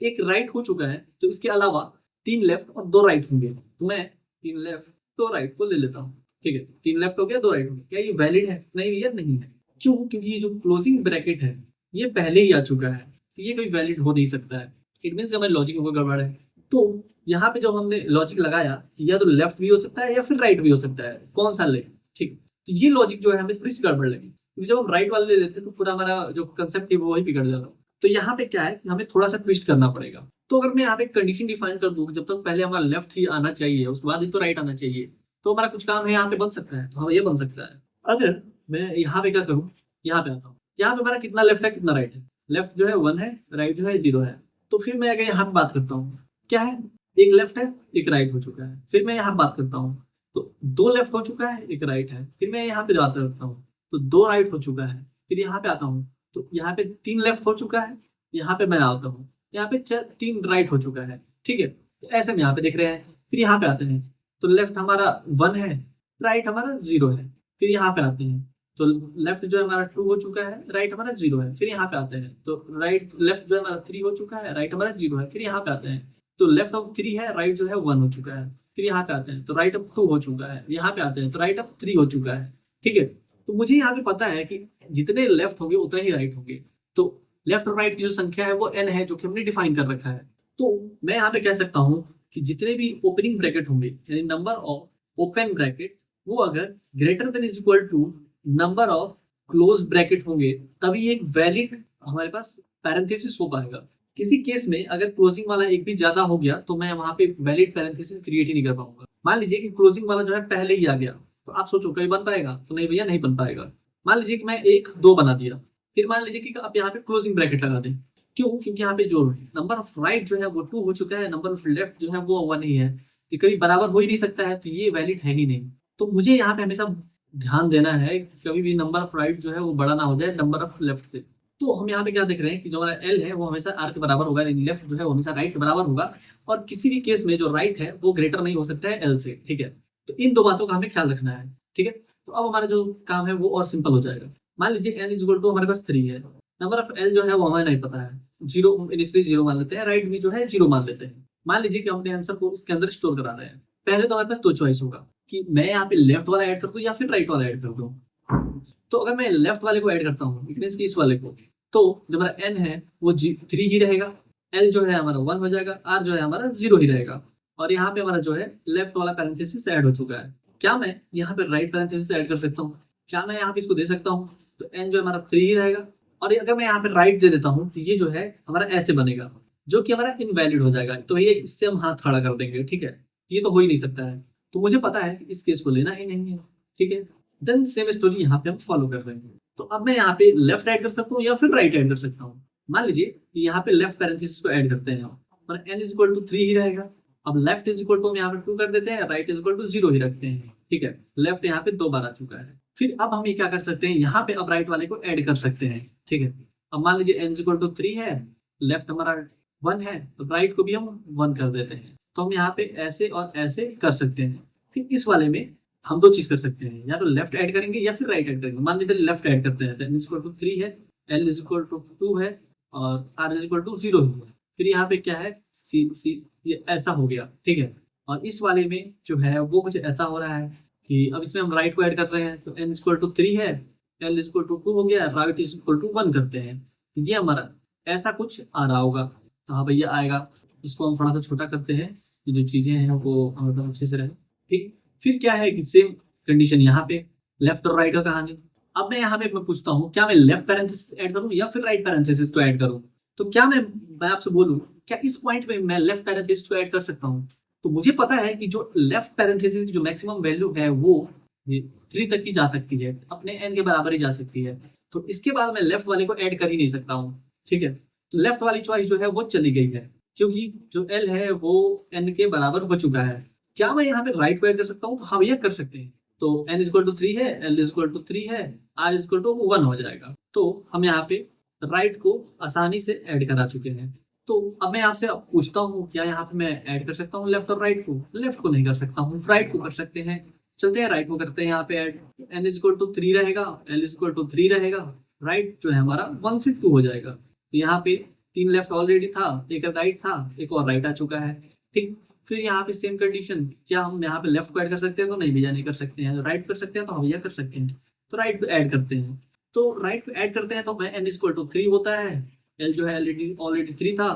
एक राइट हो चुका है, तो इसके अलावा 3 लेफ्ट और 2 राइट होंगे। तो मैं 3 लेफ्ट 2 राइट को ले लेता हूँ, ठीक है। 3 लेफ्ट हो गया 2 राइट हो गया। क्या ये वैलिड है? नहीं भैया नहीं है। क्यों? क्योंकि ये जो क्लोजिंग ब्रैकेट है ये पहले ही आ चुका है, तो ये कोई वैलिड हो नहीं सकता है। इट मीन्स हमारे लॉजिक में कोई गड़बड़ है। तो यहाँ पे जो हमने लॉजिक लगाया कि या तो लेफ्ट भी हो सकता है या फिर राइट भी हो सकता है, कौन सा ले, ठीक। तो ये लॉजिक जो है हमें थोड़ी सी गड़बड़ लगी, क्योंकि जब हम राइट वाले ले लेते हैं तो पूरा हमारा जो कंसेप्ट है वो वही बिगड़ जाता। तो यहाँ पे क्या है कि हमें थोड़ा सा ट्विस्ट करना पड़ेगा। तो अगर मैं यहाँ पे कंडीशन डिफाइन कर दूं, जब तक पहले हमारा लेफ्ट ही आना चाहिए उसके बाद ही तो राइट आना चाहिए, तो हमारा कुछ काम है यहाँ पे बन सकता है, तो हाँ ये बन सकता है। अगर मैं यहाँ पे क्या करूँ, यहाँ पे आता हूँ, यहाँ पे हमारा कितना लेफ्ट है कितना राइट है, लेफ्ट जो है 1 है, राइट जो है 0 है। तो फिर मैं अगर यहाँ पे बात करता हूँ, क्या है, एक लेफ्ट है एक राइट हो चुका है। फिर मैं यहाँ बात करता हूँ तो 2 लेफ्ट हो चुका है एक राइट है। फिर मैं यहाँ पे बात करता हूँ तो 2 राइट हो चुका है। फिर यहाँ पे आता हूँ तो यहाँ पे 3 लेफ्ट हो चुका है। यहाँ पे मैं आता हूँ, यहाँ पे 3 राइट हो चुका है, ठीक है। तो ऐसे हम यहाँ पे देख रहे हैं। फिर यहाँ पे आते हैं तो लेफ्ट हमारा 1 है, राइट हमारा 0 है। फिर यहाँ पे आते हैं तो लेफ्ट जो है हमारा 2 हो चुका है, राइट हमारा 0 है। फिर यहाँ पे आते हैं तो राइट लेफ्ट जो है हमारा 3 हो चुका है, राइट हमारा 0 है। फिर यहाँ पे आते हैं तो लेफ्ट ऑफ 3 है, राइट जो है 1 हो चुका है। फिर यहाँ पे आते हैं तो राइट ऑफ 2 हो चुका है। यहाँ पे आते हैं तो राइट ऑफ 3 हो चुका है, ठीक है। तो मुझे यहाँ पे पता है कि जितने लेफ्ट होंगे उतने ही राइट होंगे। तो लेफ्ट और राइट की जो संख्या है वो n है, जो कि हमने डिफाइन कर रखा है। तो मैं यहाँ पे कह सकता हूँ कि जितने भी ओपनिंग ब्रैकेट होंगे, यानी नंबर ऑफ ओपन ब्रैकेट, वो अगर greater than is equal to number of close bracket होंगे, तभी एक वैलिड हमारे पास पैरेंथेसिस हो पाएगा। किसी केस में अगर क्लोजिंग वाला एक भी ज्यादा हो गया तो मैं वहां पे वैलिड पैरेंथेसिस क्रिएट ही नहीं कर पाऊंगा। मान लीजिए कि क्लोजिंग वाला जो है पहले ही आ गया, तो आप सोचो कभी बन पाएगा, तो नहीं भैया नहीं बन पाएगा। मान लीजिए कि मैं 1 2 बना दिया, फिर मान लीजिए कि आप यहाँ पे क्लोजिंग ब्रैकेट लगा दें। क्यों? क्योंकि यहाँ पे जो नंबर ऑफ राइट जो है वो 2 हो चुका है, नंबर ऑफ लेफ्ट जो है वो 1 ही है। ये कभी बराबर हो ही नहीं सकता है, तो ये वैलिड है ही नहीं। तो मुझे यहाँ पे हमेशा ध्यान देना है कि कभी भी नंबर ऑफ राइट जो है वो बड़ा ना हो जाए नंबर ऑफ लेफ्ट से। तो हम यहाँ पे क्या देख रहे हैं कि जो हमारा एल है वो हमेशा आर के बराबर होगा, यानी लेफ्ट जो है वो हमेशा राइट के बराबर होगा। और किसी भी केस में जो राइट है वो ग्रेटर नहीं हो सकता है एल से, ठीक है। तो इन 2 बातों का हमें ख्याल रखना है, ठीक है। तो अब हमारा जो काम है वो और सिंपल हो जाएगा। मान लीजिए एन इज इक्वल टू हमारे पास 3 है, नंबर ऑफ एल जो है वो हमें नहीं पता है, 0 इनिशियली 0 मान लेते हैं, राइट भी जो है 0 मान लेते हैं। मान लीजिए कि हमने आंसर को इसके अंदर स्टोर करा रहे हैं। पहले तो हमारे पास 2 चॉइस होगा कि मैं यहाँ पे लेफ्ट वाला ऐड कर दूं या फिर राइट वाला ऐड कर दूं। तो अगर मैं लेफ्ट वाले को ऐड करता हूँ, इट मींस कि इस वाले को, तो जो हमारा एन है वो 3 ही रहेगा, एल जो है हमारा 1 हो जाएगा, आर जो है हमारा 0 ही रहेगा। और यहाँ पे हमारा जो है लेफ्ट वाला पैरेंथेसिस ऐड हो चुका है। क्या मैं यहाँ पे राइट पैरेंथेसिस ऐड कर सकता हूँ? क्या मैं यहाँ पे इसको दे सकता हूँ? तो एन जो हमारा 3 ही रहेगा। और अगर मैं यहाँ पे राइट दे देता हूँ तो ये जो है हमारा ऐसे बनेगा, जो कि हमारा इनवैलिड हो जाएगा। तो ये इससे हम हाथ खड़ा कर देंगे, ठीक है। ये तो हो ही नहीं सकता है। तो मुझे पता है कि इस केस को लेना ही नहीं है, ठीक है। देन सेम स्टोरी यहाँ पे हम फॉलो कर रहे हैं। तो अब मैं यहाँ पे लेफ्ट ऐड कर सकता हूँ या फिर राइट ऐड कर सकता हूँ। मान लीजिए कि यहाँ पे लेफ्ट पैरेंथेसिस को ऐड करते हैं और n इज इक्वल टू 3 ही रहेगा। अब लेफ्ट इज इक्वल टू हम यहाँ पे 2 कर देते हैं, राइट इज इक्वल टू 0 ही रखते हैं, ठीक है। लेफ्ट यहाँ पे 2 बार आ चुका है। फिर अब हम ये क्या कर सकते हैं, यहाँ पे अब राइट वाले को ऐड कर सकते हैं, ठीक है। अब मान लीजिए n इज इक्वल टू 3 है, लेफ्ट हमारा 1 है, तो राइट को भी हम 1 कर देते हैं। तो हम यहाँ पे ऐसे और ऐसे कर सकते हैं। फिर इस वाले में हम 2 चीज कर सकते हैं, या तो लेफ्ट ऐड करेंगे या फिर राइट ऐड करेंगे। मान लीजिए लेफ्ट ऐड करते हैं, तो n इक्वल टू 3 है, l इज इक्वल टू 2 है और r इज इक्वल टू 0 ही है। फिर यहाँ पे क्या है, c ये ऐसा हो गया, ठीक है। और इस वाले में जो है वो कुछ ऐसा हो रहा है कि अब इसमें हम राइट को ऐड कर रहे हैं, तो n इक्वल टू 3 है, l इक्वल टू 2 हो गया, राइट इज इक्वल टू 1 करते हैं। ये हमारा ऐसा कुछ आ रहा होगा। तो हाँ भैया आएगा। इसको हम थोड़ा सा छोटा करते हैं, जो चीजें हैं वो मतलब अच्छे से रहे, ठीक। फिर क्या है कि सेम कंडीशन यहाँ पे लेफ्ट और राइट का कहानी। अब मैं यहाँ पे मैं पूछता हूँ, क्या मैं लेफ्ट पैरेंथेसिस ऐड करूँ या फिर राइट पैरेंथेसिस को ऐड करूँ? तो क्या मैं आपसे बोलूँ, क्या इस पॉइंट में मैं लेफ्ट पैरेंथेसिस को ऐड कर सकता हूँ? तो मुझे पता है कि जो लेफ्ट पैरेंथेसिस की जो मैक्सिमम वैल्यू है वो 3 तक की जा सकती है, अपने एन के बराबर ही जा सकती है। तो इसके बाद मैं लेफ्ट वाले को ऐड कर ही नहीं सकता हूँ, ठीक है। तो लेफ्ट वाली चॉइस जो है वो चली गई है, क्योंकि जो एल है वो एन के बराबर हो चुका है। क्या मैं यहाँ पे राइट को ऐड कर सकता हूँ? हाँ भैया कर सकते हैं। तो n इक्वल टू 3 है, l इक्वल टू 3 है, r इक्वल टू 1 हो जाएगा। तो हम यहाँ पे राइट को आसानी से ऐड करा चुके हैं। तो अब मैं आपसे पूछता हूँ, क्या यहाँ पे मैं ऐड कर सकता हूँ लेफ्ट और राइट को? लेफ्ट को नहीं कर सकता हूँ, राइट को कर सकते हैं। चलते हैं राइट को करते हैं यहाँ पे ऐड। n इक्वल टू 3 रहेगा, l इक्वल टू 3 रहेगा, राइट जो है हमारा 1 से 2 हो जाएगा। तो यहाँ पे 3 लेफ्ट ऑलरेडी था, एक राइट था, एक और राइट आ चुका है, ठीक। फिर यहाँ पे सेम कंडीशन, क्या हम यहाँ पे लेफ्ट को ऐड कर सकते हैं? तो नहीं भैया नहीं कर सकते हैं। राइट कर सकते हैं? तो हाँ भैया कर सकते हैं। तो राइट को ऐड करते हैं। तो राइट को ऐड करते हैं तो n इक्वल टू 3 होता है, l जो है ऑलरेडी 3 था,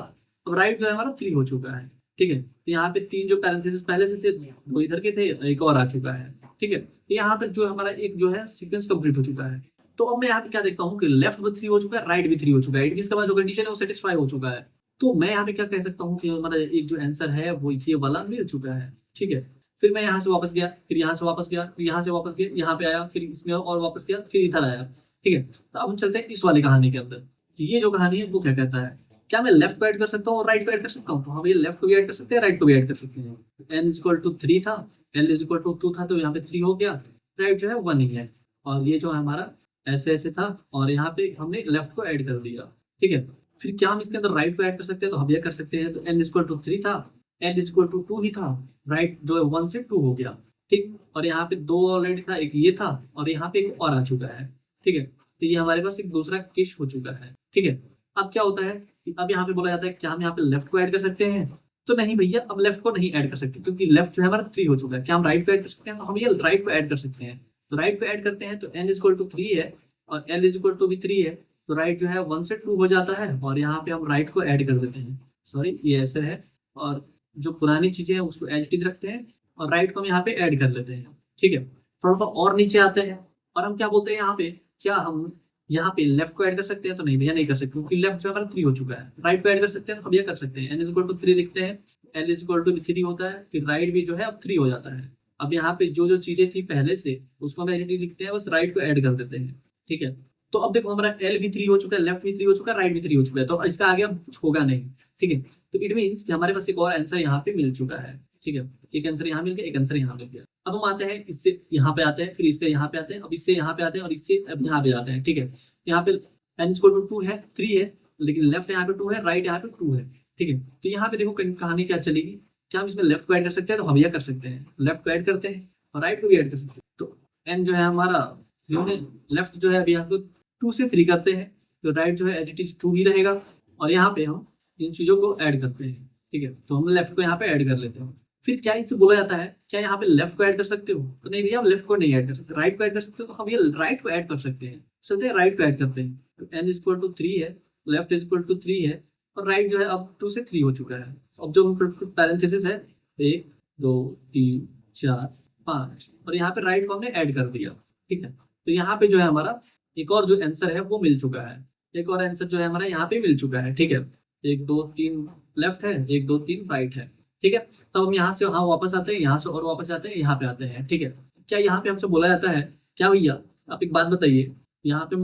अब राइट जो है हमारा 3 हो चुका है। ठीक है। तो यहाँ पे 3 जो पैरेंथेसिस पहले से थे, 2 इधर के थे, एक और आ चुका है। ठीक है, तो यहाँ तक जो हमारा एक जो है सीक्वेंस कंप्लीट हो चुका है। तो अब मैं यहाँ पे क्या देखता हूँ कि लेफ्ट भी 3 हो चुका है, राइट भी 3 हो चुका है। इसके बाद जो कंडीशन है वो सेटिस्फाई हो चुका है। तो मैं यहाँ पे क्या कह सकता हूँ कि हमारा एक जो आंसर है वो ये वाला मिल चुका है। ठीक है, फिर मैं यहाँ से वापस गया, फिर यहाँ से वापस गया, फिर यहाँ से वापस गया, यहाँ पे आया, फिर इसमें और वापस गया, फिर इधर आया। ठीक है, तो अब हम चलते हैं इस वाली कहानी के अंदर। ये जो कहानी है वो क्या कहता है, क्या मैं लेफ्ट को ऐड कर सकता हूँ और राइट को ऐड कर सकता हूँ? तो हम ये लेफ्ट को भी ऐड कर सकते हैं, राइट को भी ऐड कर सकते हैं। n इक्वल टू 3 था, l इक्वल टू 2 था, तो यहाँ पे 3 हो गया, राइट जो है 1 ही है। और ये जो है हमारा ऐसे ऐसे था, और यहाँ पे हमने लेफ्ट को ऐड कर दिया। ठीक है, फिर क्या हम इसके अंदर राइट को ऐड कर सकते हैं? तो हम ये कर सकते हैं। तो n इक्वल टू 3 था, l इक्वल टू 2 ही था, राइट जो है 1 से 2 हो गया। ठीक, और यहाँ पे 2 ऑलरेडी था, एक ये था, और यहाँ पे एक और आ चुका है। ठीक है, तो ये हमारे पास एक दूसरा केस हो चुका है। ठीक है, अब क्या होता है कि अब यहाँ पे बोला जाता है क्या हम यहाँ पे लेफ्ट को ऐड कर सकते हैं? तो नहीं भैया, अब लेफ्ट को नहीं ऐड कर सकते, क्योंकि लेफ्ट जो है हमारा 3 हो चुका है। क्या हम राइट को ऐड कर सकते हैं? तो हम ये राइट को ऐड कर सकते हैं। तो राइट को ऐड करते हैं, तो n इक्वल टू 3 है और l इक्वल टू भी 3 है, तो राइट जो है 1 से 2 हो जाता है, और यहाँ पे हम राइट को ऐड कर देते हैं। सॉरी, ये ऐसे है, और जो पुरानी चीजें हैं उसको एज इट इज रखते हैं, और राइट को हम यहाँ पे ऐड कर लेते हैं। ठीक है, थोड़ा सा और नीचे आते हैं, और हम क्या बोलते हैं यहाँ पे, क्या हम यहाँ पे लेफ्ट को ऐड कर सकते हैं? तो नहीं भैया, नहीं कर सकते, क्योंकि लेफ्ट जो हमारा 3 हो चुका है। राइट को ऐड कर सकते हैं, तो हम ये कर सकते हैं। n इक्वल टू 3 लिखते हैं, l इक्वल टू 3 होता है, फिर राइट भी जो है अब 3 हो जाता है। अब यहाँ पे जो जो चीजें थी पहले से उसको हम एडिटिव लिखते हैं, बस राइट को ऐड कर देते हैं। ठीक है, तो अब देखो हमारा l भी 3 हो चुका है, लेफ्ट भी 3 हो चुका है, राइट भी 3 हो चुका है, तो इसका आगे अब कुछ होगा नहीं। ठीक है, तो इट मीन्स कि हमारे पास एक और आंसर यहाँ पे मिल चुका है। ठीक है, एक आंसर यहाँ मिल गया, एक आंसर यहाँ मिल गया। अब हम आते हैं इससे यहाँ पे आते हैं, फिर इससे यहाँ पे आते हैं, अब इससे यहाँ पे आते हैं, और इससे अब यहाँ पे आते हैं। ठीक है, यहाँ पे n इक्वल टू 2 है, 3 है, लेकिन लेफ्ट यहाँ पे 2 है, राइट यहाँ पे 2 है। ठीक है, तो यहाँ पे देखो कहानी क्या चलेगी, क्या हम इसमें लेफ्ट को ऐड कर सकते हैं? तो हम यह कर सकते हैं, लेफ्ट को ऐड करते हैं और राइट को भी ऐड कर सकते हैं। तो n जो है हमारा 3 है, लेफ्ट जो है अभी यहाँ पे 2 से 3 करते हैं, तो राइट जो है एज इट इज 2 ही रहेगा, और यहाँ पे हम इन चीजों को ऐड करते हैं। ठीक है, तो हम लेफ्ट को यहाँ पे ऐड कर लेते हैं। फिर क्या इनसे बोला जाता है, क्या यहाँ पे लेफ्ट को ऐड कर सकते हो? तो नहीं भैया, हम लेफ्ट को नहीं ऐड कर सकते। राइट को ऐड कर सकते हो? तो हम ये राइट को ऐड कर सकते हैं। चलते हैं राइट को ऐड करते हैं। तो n इक्वल टू 3 है, लेफ्ट इक्वल टू 3 है, और राइट जो है अब 2 से 3 हो चुका है। अब जो पैरेंथेसिस है 1 2 3 4 5, और यहाँ पे राइट को हमने ऐड कर दिया। ठीक है, तो यहाँ पे जो है हमारा एक और जो आंसर है वो मिल चुका है। एक और आंसर जो है हमारा यहाँ पे मिल चुका है। ठीक है, 1 2 3 लेफ्ट है, 1 2 3 राइट है। ठीक है, तब हम यहाँ से वहाँ वापस आते हैं, यहाँ से और वापस आते हैं, यहाँ पे आते हैं। ठीक है, क्या यहाँ पे हमसे बोला जाता है, क्या भैया आप एक बात बताइए, यहाँ पे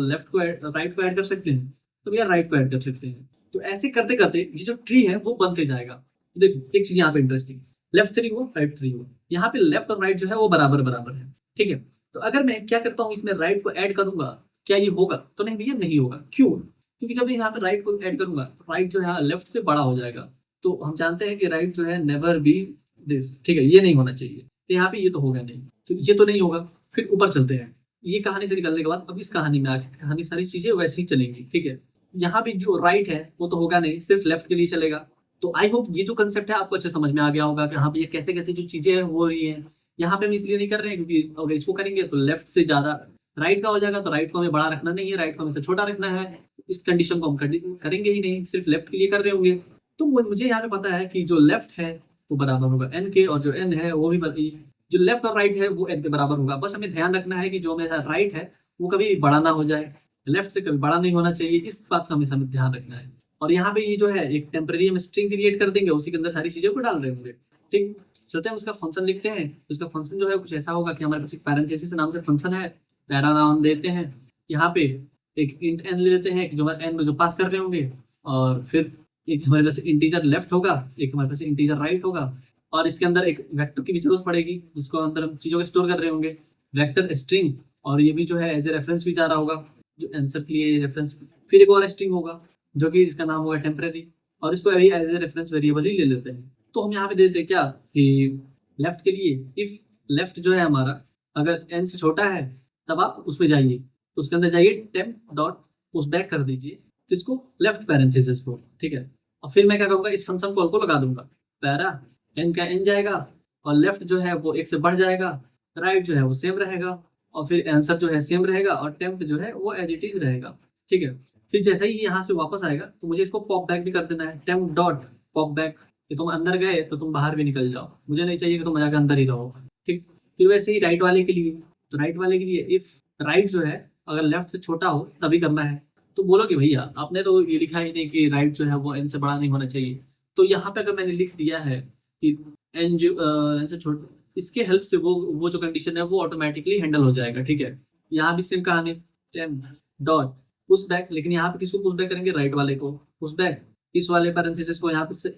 लेफ्ट को राइट को ऐड कर सकते हैं? तो भैया राइट को ऐड कर सकते हैं। तो ऐसे करते करते ये जो ट्री है वो बनते जाएगा। देखो एक चीज यहाँ पे इंटरेस्टिंग, लेफ्ट 3 हो, राइट 3 हो, यहाँ पे लेफ्ट और राइट जो है वो बराबर बराबर है। ठीक है, तो अगर मैं क्या करता हूँ, इसमें राइट को ऐड करूंगा, क्या ये होगा? तो नहीं भैया, नहीं होगा। क्यों? क्योंकि जब यहाँ पे राइट को ऐड करूंगा, राइट जो है लेफ्ट से बड़ा हो जाएगा। तो हम जानते हैं कि राइट जो है नेवर बी दिस। ठीक है, ये नहीं होना चाहिए, तो यहाँ पे ये तो होगा नहीं, तो ये तो नहीं होगा। फिर ऊपर चलते हैं, ये कहानी से निकलने के बाद अब इस कहानी में आके कहानी सारी चीजें वैसे ही चलेंगी। ठीक है, यहाँ पे जो राइट है वो तो होगा नहीं, सिर्फ लेफ्ट के लिए चलेगा। तो आई होप ये जो कंसेप्ट है आपको अच्छे समझ में आ गया होगा कि हाँ पे ये कैसे कैसे जो चीजें हैं हो रही है। यहाँ पे हम इसलिए नहीं कर रहे हैं क्योंकि अगर इसको करेंगे तो लेफ्ट से ज्यादा राइट का हो जाएगा, तो राइट को हमें बड़ा रखना नहीं है, राइट को हमें छोटा रखना है। इस कंडीशन को हम करेंगे ही नहीं, सिर्फ लेफ्ट के लिए कर रहे होंगे। तो मुझे यहाँ पे पता है कि जो लेफ्ट है वो बराबर होगा n के, और जो n है वो भी जो लेफ्ट और राइट है वो n के बराबर होगा। बस हमें ध्यान रखना है कि जो मेरा राइट है वो कभी बड़ा ना हो जाए, लेफ्ट से कभी बड़ा नहीं होना चाहिए, इस बात का हमें ध्यान रखना है। और यहाँ पे ये जो है एक टेम्परेरी हम स्ट्रिंग क्रिएट कर देंगे, उसी के अंदर सारी चीजों को डाल रहे होंगे। ठीक, चलते हैं उसका फंक्शन लिखते हैं। तो उसका फंक्शन जो है कुछ ऐसा होगा कि हमारे पास एक पैरेंथेसिस नाम का फंक्शन है, पैरा नाम देते हैं। यहाँ पे एक इंट n ले लेते हैं, जो हमारे n जो पास कर रहे होंगे, और फिर एक हमारे पास इंटीजर लेफ्ट होगा, एक हमारे पास इंटीजर राइट होगा, और इसके अंदर एक वेक्टर की भी जरूरत पड़ेगी जिसको अंदर हम चीजों को स्टोर कर रहे होंगे, वेक्टर स्ट्रिंग। और ये भी जो है एज ए रेफरेंस भी जा रहा होगा, जो आंसर के लिए रेफरेंस। फिर एक और स्ट्रिंग होगा जो कि इसका नाम होगा टेम्परेरी, और इसको अभी एज ए रेफरेंस वेरिएबल ही ले लेते हैं। तो हम यहाँ पे देते हैं क्या कि लेफ्ट के लिए इफ लेफ्ट जो है हमारा अगर n से छोटा है तब आप उसमें जाइए, तो उसके अंदर जाइए टेम्प डॉट पुश बैक कर दीजिए इसको लेफ्ट पैरेंथेसिस को। ठीक है, और फिर मैं क्या करूंगा, इस फंक्शन कॉल को लगा दूंगा, पैरा n का n जाएगा, और लेफ्ट जो है वो 1 से बढ़ जाएगा, राइट जो है वो सेम रहेगा, और फिर आंसर जो है सेम रहेगा, और टेम्प जो है वो एज इट इज रहेगा। ठीक है, फिर जैसे ही यहाँ से वापस आएगा तो मुझे इसको पॉप बैक भी कर देना है, टेम्प डॉट पॉप बैक। कि तुम अंदर गए तो तुम बाहर भी निकल जाओ, मुझे नहीं चाहिए कि तुम जाके अंदर ही रहो। ठीक। फिर वैसे ही राइट वाले के लिए, तो राइट वाले के लिए इफ राइट जो है अगर लेफ्ट से छोटा हो तभी करना है। तो बोलो कि भैया आपने तो ये लिखा ही नहीं कि राइट जो है वो एन से बड़ा नहीं होना चाहिए। तो यहाँ पे अगर मैंने लिख दिया है कि एन जो एन से छोटा, इसके हेल्प से वो जो कंडीशन है वो ऑटोमेटिकली हैंडल हो जाएगा। ठीक है। यहाँ भी सेम कहानी, टेम डॉट पुश बैक, लेकिन यहाँ पे किसको पुश बैक करेंगे, राइट वाले को पुश बैक, इस वाले पैरेंथेसिस को यहाँ पे से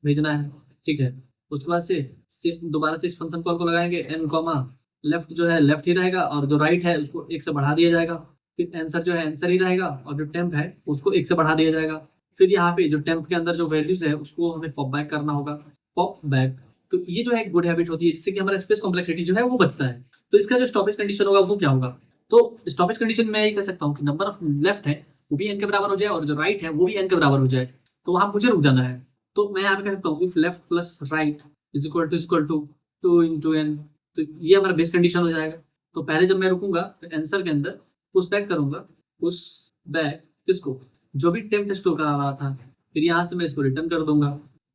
भेजना है। ठीक है। उसके बाद से दोबारा से इस फंक्शन कॉल को लगाएंगे, एन कॉमा लेफ्ट जो है लेफ्ट ही रहेगा और जो राइट है उसको एक से बढ़ा दिया जाएगा। फिर आंसर जो है आंसर ही रहेगा और जो टेम्प है उसको एक से बढ़ा दिया जाएगा। फिर यहाँ पे जो टेम्प के अंदर जो वैल्यूज है उसको हमें पॉप बैक करना होगा, पॉप बैक। तो ये जो है एक गुड हैबिट होती है जिससे कि हमारा स्पेस कॉम्प्लेक्सिटी जो है वो बचता है। तो इसका जो स्टॉपेज कंडीशन होगा वो क्या होगा, तो स्टॉपेज कंडीशन में यही कह सकता हूँ कि नंबर ऑफ लेफ्ट है वो भी एन के बराबर हो जाए और जो राइट है वो भी एन के बराबर हो जाए। तो वहां मुझे रुक जाना है। तो मैं यहाँ पे कह सकता हूँ if left plus right is equal to 2 into n। तो ये हमारा बेस कंडीशन हो जाएगा। तो पहले जब मैं रुकूंगा तो आंसर के अंदर पुश बैक करूंगा, पुश बैक किसको, जो भी टेम्प स्टोर करा रहा था, फिर यहाँ से मैं इसको रिटर्न कर दूंगा।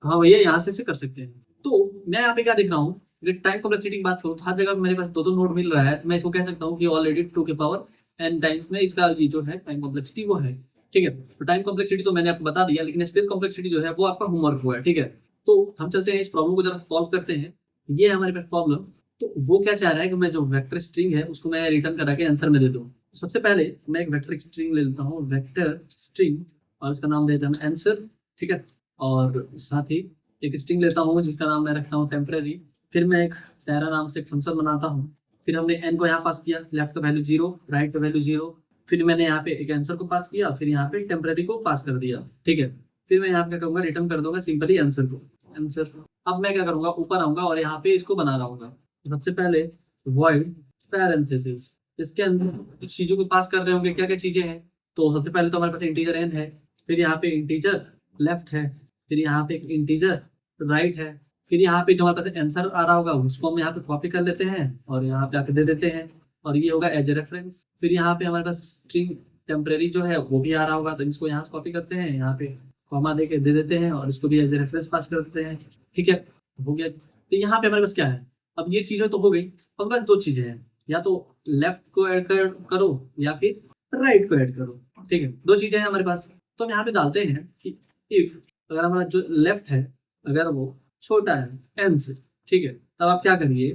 हाँ भैया यहाँ से कर सकते हैं। तो मैं यहाँ पे क्या देख रहा हूँ, टाइम कॉम्प्लेक्सिटी की बात करूँ तो हर जगह मेरे पास दो दो नोड मिल रहा है, तो मैं इसको कह सकता हूँ कि ऑलरेडी 2 के पावर n टाइम्स में इसका ये जो है टाइम कॉम्प्लेक्सिटी वो है। ठीक है। तो टाइम कॉम्प्लेक्सिटी तो मैंने आपको बता दिया, लेकिन स्पेस कॉम्प्लेक्सिटी जो है वो आपका होमवर्क हुआ है। ठीक है। तो हम चलते हैं इस प्रॉब्लम को जरा सॉल्व करते हैं। ये है हमारे पास प्रॉब्लम। तो वो क्या चाह रहा है कि मैं जो वेक्टर स्ट्रिंग है उसको मैं रिटर्न करा के आंसर में दे दूं। तो सबसे पहले मैं एक वेक्टर स्ट्रिंग ले लेता हूँ, वेक्टर स्ट्रिंग, और इसका नाम देता हूँ आंसर। ठीक है। और साथ ही एक स्ट्रिंग लेता हूँ जिसका नाम मैं रखता हूँ टेम्परेरी। फिर मैं एक पैरा नाम से एक फंक्शन बनाता हूँ। फिर हमने एन को यहाँ पास किया, लेफ्ट का वैल्यू 0, राइट का वैल्यू 0। फिर मैंने यहाँ पे एक आंसर को पास किया, फिर यहाँ पे टेम्परेरी को पास कर दिया। ठीक है। फिर मैं यहाँ पे क्या करूँगा, रिटर्न कर दूंगा सिंपली आंसर को, आंसर। अब मैं क्या करूँगा, ऊपर आऊंगा और यहाँ पे इसको बना रहा हूँ। सबसे पहले void parenthesis, इसके अंदर कुछ चीजों को पास कर रहे होंगे, क्या क्या चीजें हैं। तो सबसे पहले तो हमारे पास इंटीजर n है, फिर यहाँ पे इंटीजर लेफ्ट है, फिर यहाँ पे एक इंटीजर राइट है, फिर यहाँ पे जो हमारे पास आंसर आ रहा होगा उसको हम यहाँ पे कॉपी कर लेते हैं और यहाँ पे आके दे देते हैं, और ये होगा एज ए रेफरेंस। फिर यहाँ पे हमारे पास स्ट्रिंग टेम्परेरी जो है वो भी आ रहा होगा, तो इसको यहाँ से कॉपी करते हैं, यहाँ पे कॉमा दे के दे देते हैं और इसको भी एज ए रेफरेंस पास कर देते हैं। ठीक है, हो गया। तो यहाँ पे हमारे पास क्या है, अब ये चीजें तो हो गई, अब बस दो चीजें हैं, या तो लेफ्ट को ऐड करो या फिर राइट को ऐड करो। ठीक है, दो चीजें हैं हमारे पास। तो हम यहाँ पे डालते हैं कि इफ अगर हमारा जो लेफ्ट है अगर वो छोटा है n से, ठीक है, तब आप क्या करिए,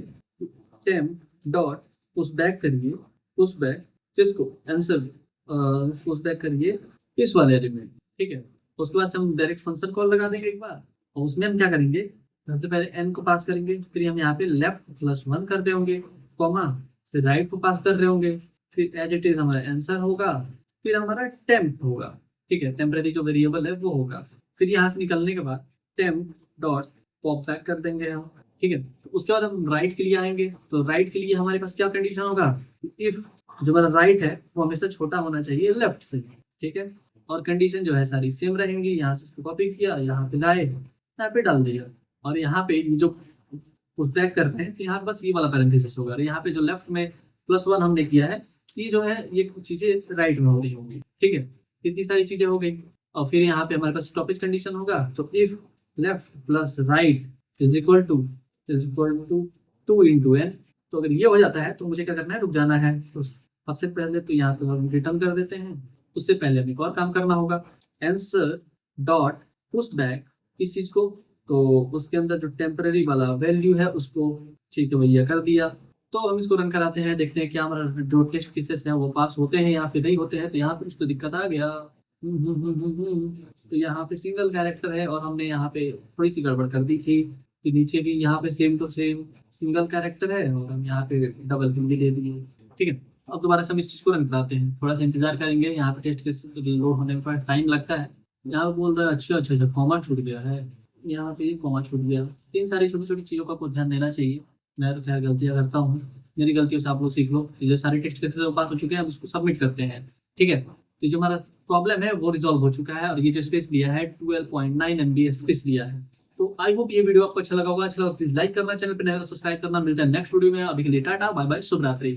टेम डॉट पुश बैक करिए, पुश बैक किसको, आंसर पुश बैक करिए इस वाले एलिमेंट। ठीक है। उसके बाद से हम डायरेक्ट फंक्शन कॉल लगा देंगे एक बार, और उसमें हम क्या करेंगे, सबसे पहले n को पास करेंगे, फिर हम यहाँ पे लेफ्ट प्लस 1 कर रहे होंगे, कॉमा, फिर राइट को पास कर रहे होंगे, फिर एज इट इज हमारा आंसर होगा, फिर हमारा टेम्प होगा। ठीक है, टेम्परेरी जो वेरिएबल है वो होगा। फिर यहाँ से निकलने के बाद टेम्प डॉट पॉप बैक कर देंगे हम। ठीक है। तो उसके बाद हम राइट के लिए आएंगे, तो राइट के लिए हमारे पास क्या कंडीशन होगा, इफ जो हमारा राइट है वो हमेशा छोटा होना चाहिए लेफ्ट से। ठीक है। और कंडीशन जो है सारी सेम रहेंगी, यहाँ से उसको कॉपी किया, यहाँ पे लाए, यहाँ पे डाल दिया, और यहाँ पे जो पुश बैक करते हैं तो यहाँ बस ये वाला पैरेंथेसिस होगा, और यहाँ पे जो लेफ्ट में +1 हमने किया है, ये जो है ये कुछ चीजें राइट में हो रही होंगी। ठीक है, इतनी सारी चीजें हो गई। और फिर यहाँ पे हमारे पास स्टॉपेज कंडीशन होगा, तो if left plus right is equal to 2 into n। तो अगर ये हो जाता है तो मुझे क्या करना है, रुक जाना है। तो सबसे पहले तो यहाँ पे हम रिटर्न कर देते हैं, उससे पहले हमें एक और काम करना होगा, आंसर डॉट पुश बैक इस चीज को, तो उसके अंदर जो टेम्परेरी वाला वैल्यू है उसको, ठीक है भैया, कर दिया। तो हम इसको रन कराते हैं, देखते हैं क्या हमारा जो टेस्ट केसेस हैं वो पास होते हैं या फिर नहीं होते हैं। तो यहाँ पे कुछ तो दिक्कत आ गया। तो यहाँ पे सिंगल कैरेक्टर है और हमने यहाँ पे थोड़ी सी गड़बड़ कर दी थी कि नीचे भी यहाँ पे same to same single character है और हम यहाँ पे डबल हिंदी दे दिए। ठीक है, अब दोबारा से हम इस चीज को रन कराते हैं, थोड़ा सा इंतजार करेंगे, यहाँ पे टेस्ट केस लोड होने में टाइम लगता है। यहाँ बोल रहा है अच्छा अच्छा अच्छा कॉमा छूट गया है, यहाँ पे कॉमा छूट गया। इन सारी छोटी छोटी चीज़ों का आपको ध्यान देना चाहिए। मैं तो खैर गलतियाँ करता हूँ, मेरी गलतियों से आप लोग सीख लो। ये जो सारे टेस्ट केसेस पास हो चुके हैं, हम इसको सबमिट करते हैं। ठीक है, तो जो हमारा प्रॉब्लम है वो रिजॉल्व हो चुका है, और ये जो स्पेस लिया है 12.9 MB स्पेस लिया है। तो आई होप ये वीडियो आपको अच्छा लगा होगा। अच्छा लगा प्लीज लाइक करना, चैनल पर नया तो सब्सक्राइब करना। मिलता है नेक्स्ट वीडियो में, अभी के लिए टाटा बाय बाय, शुभ रात्रि।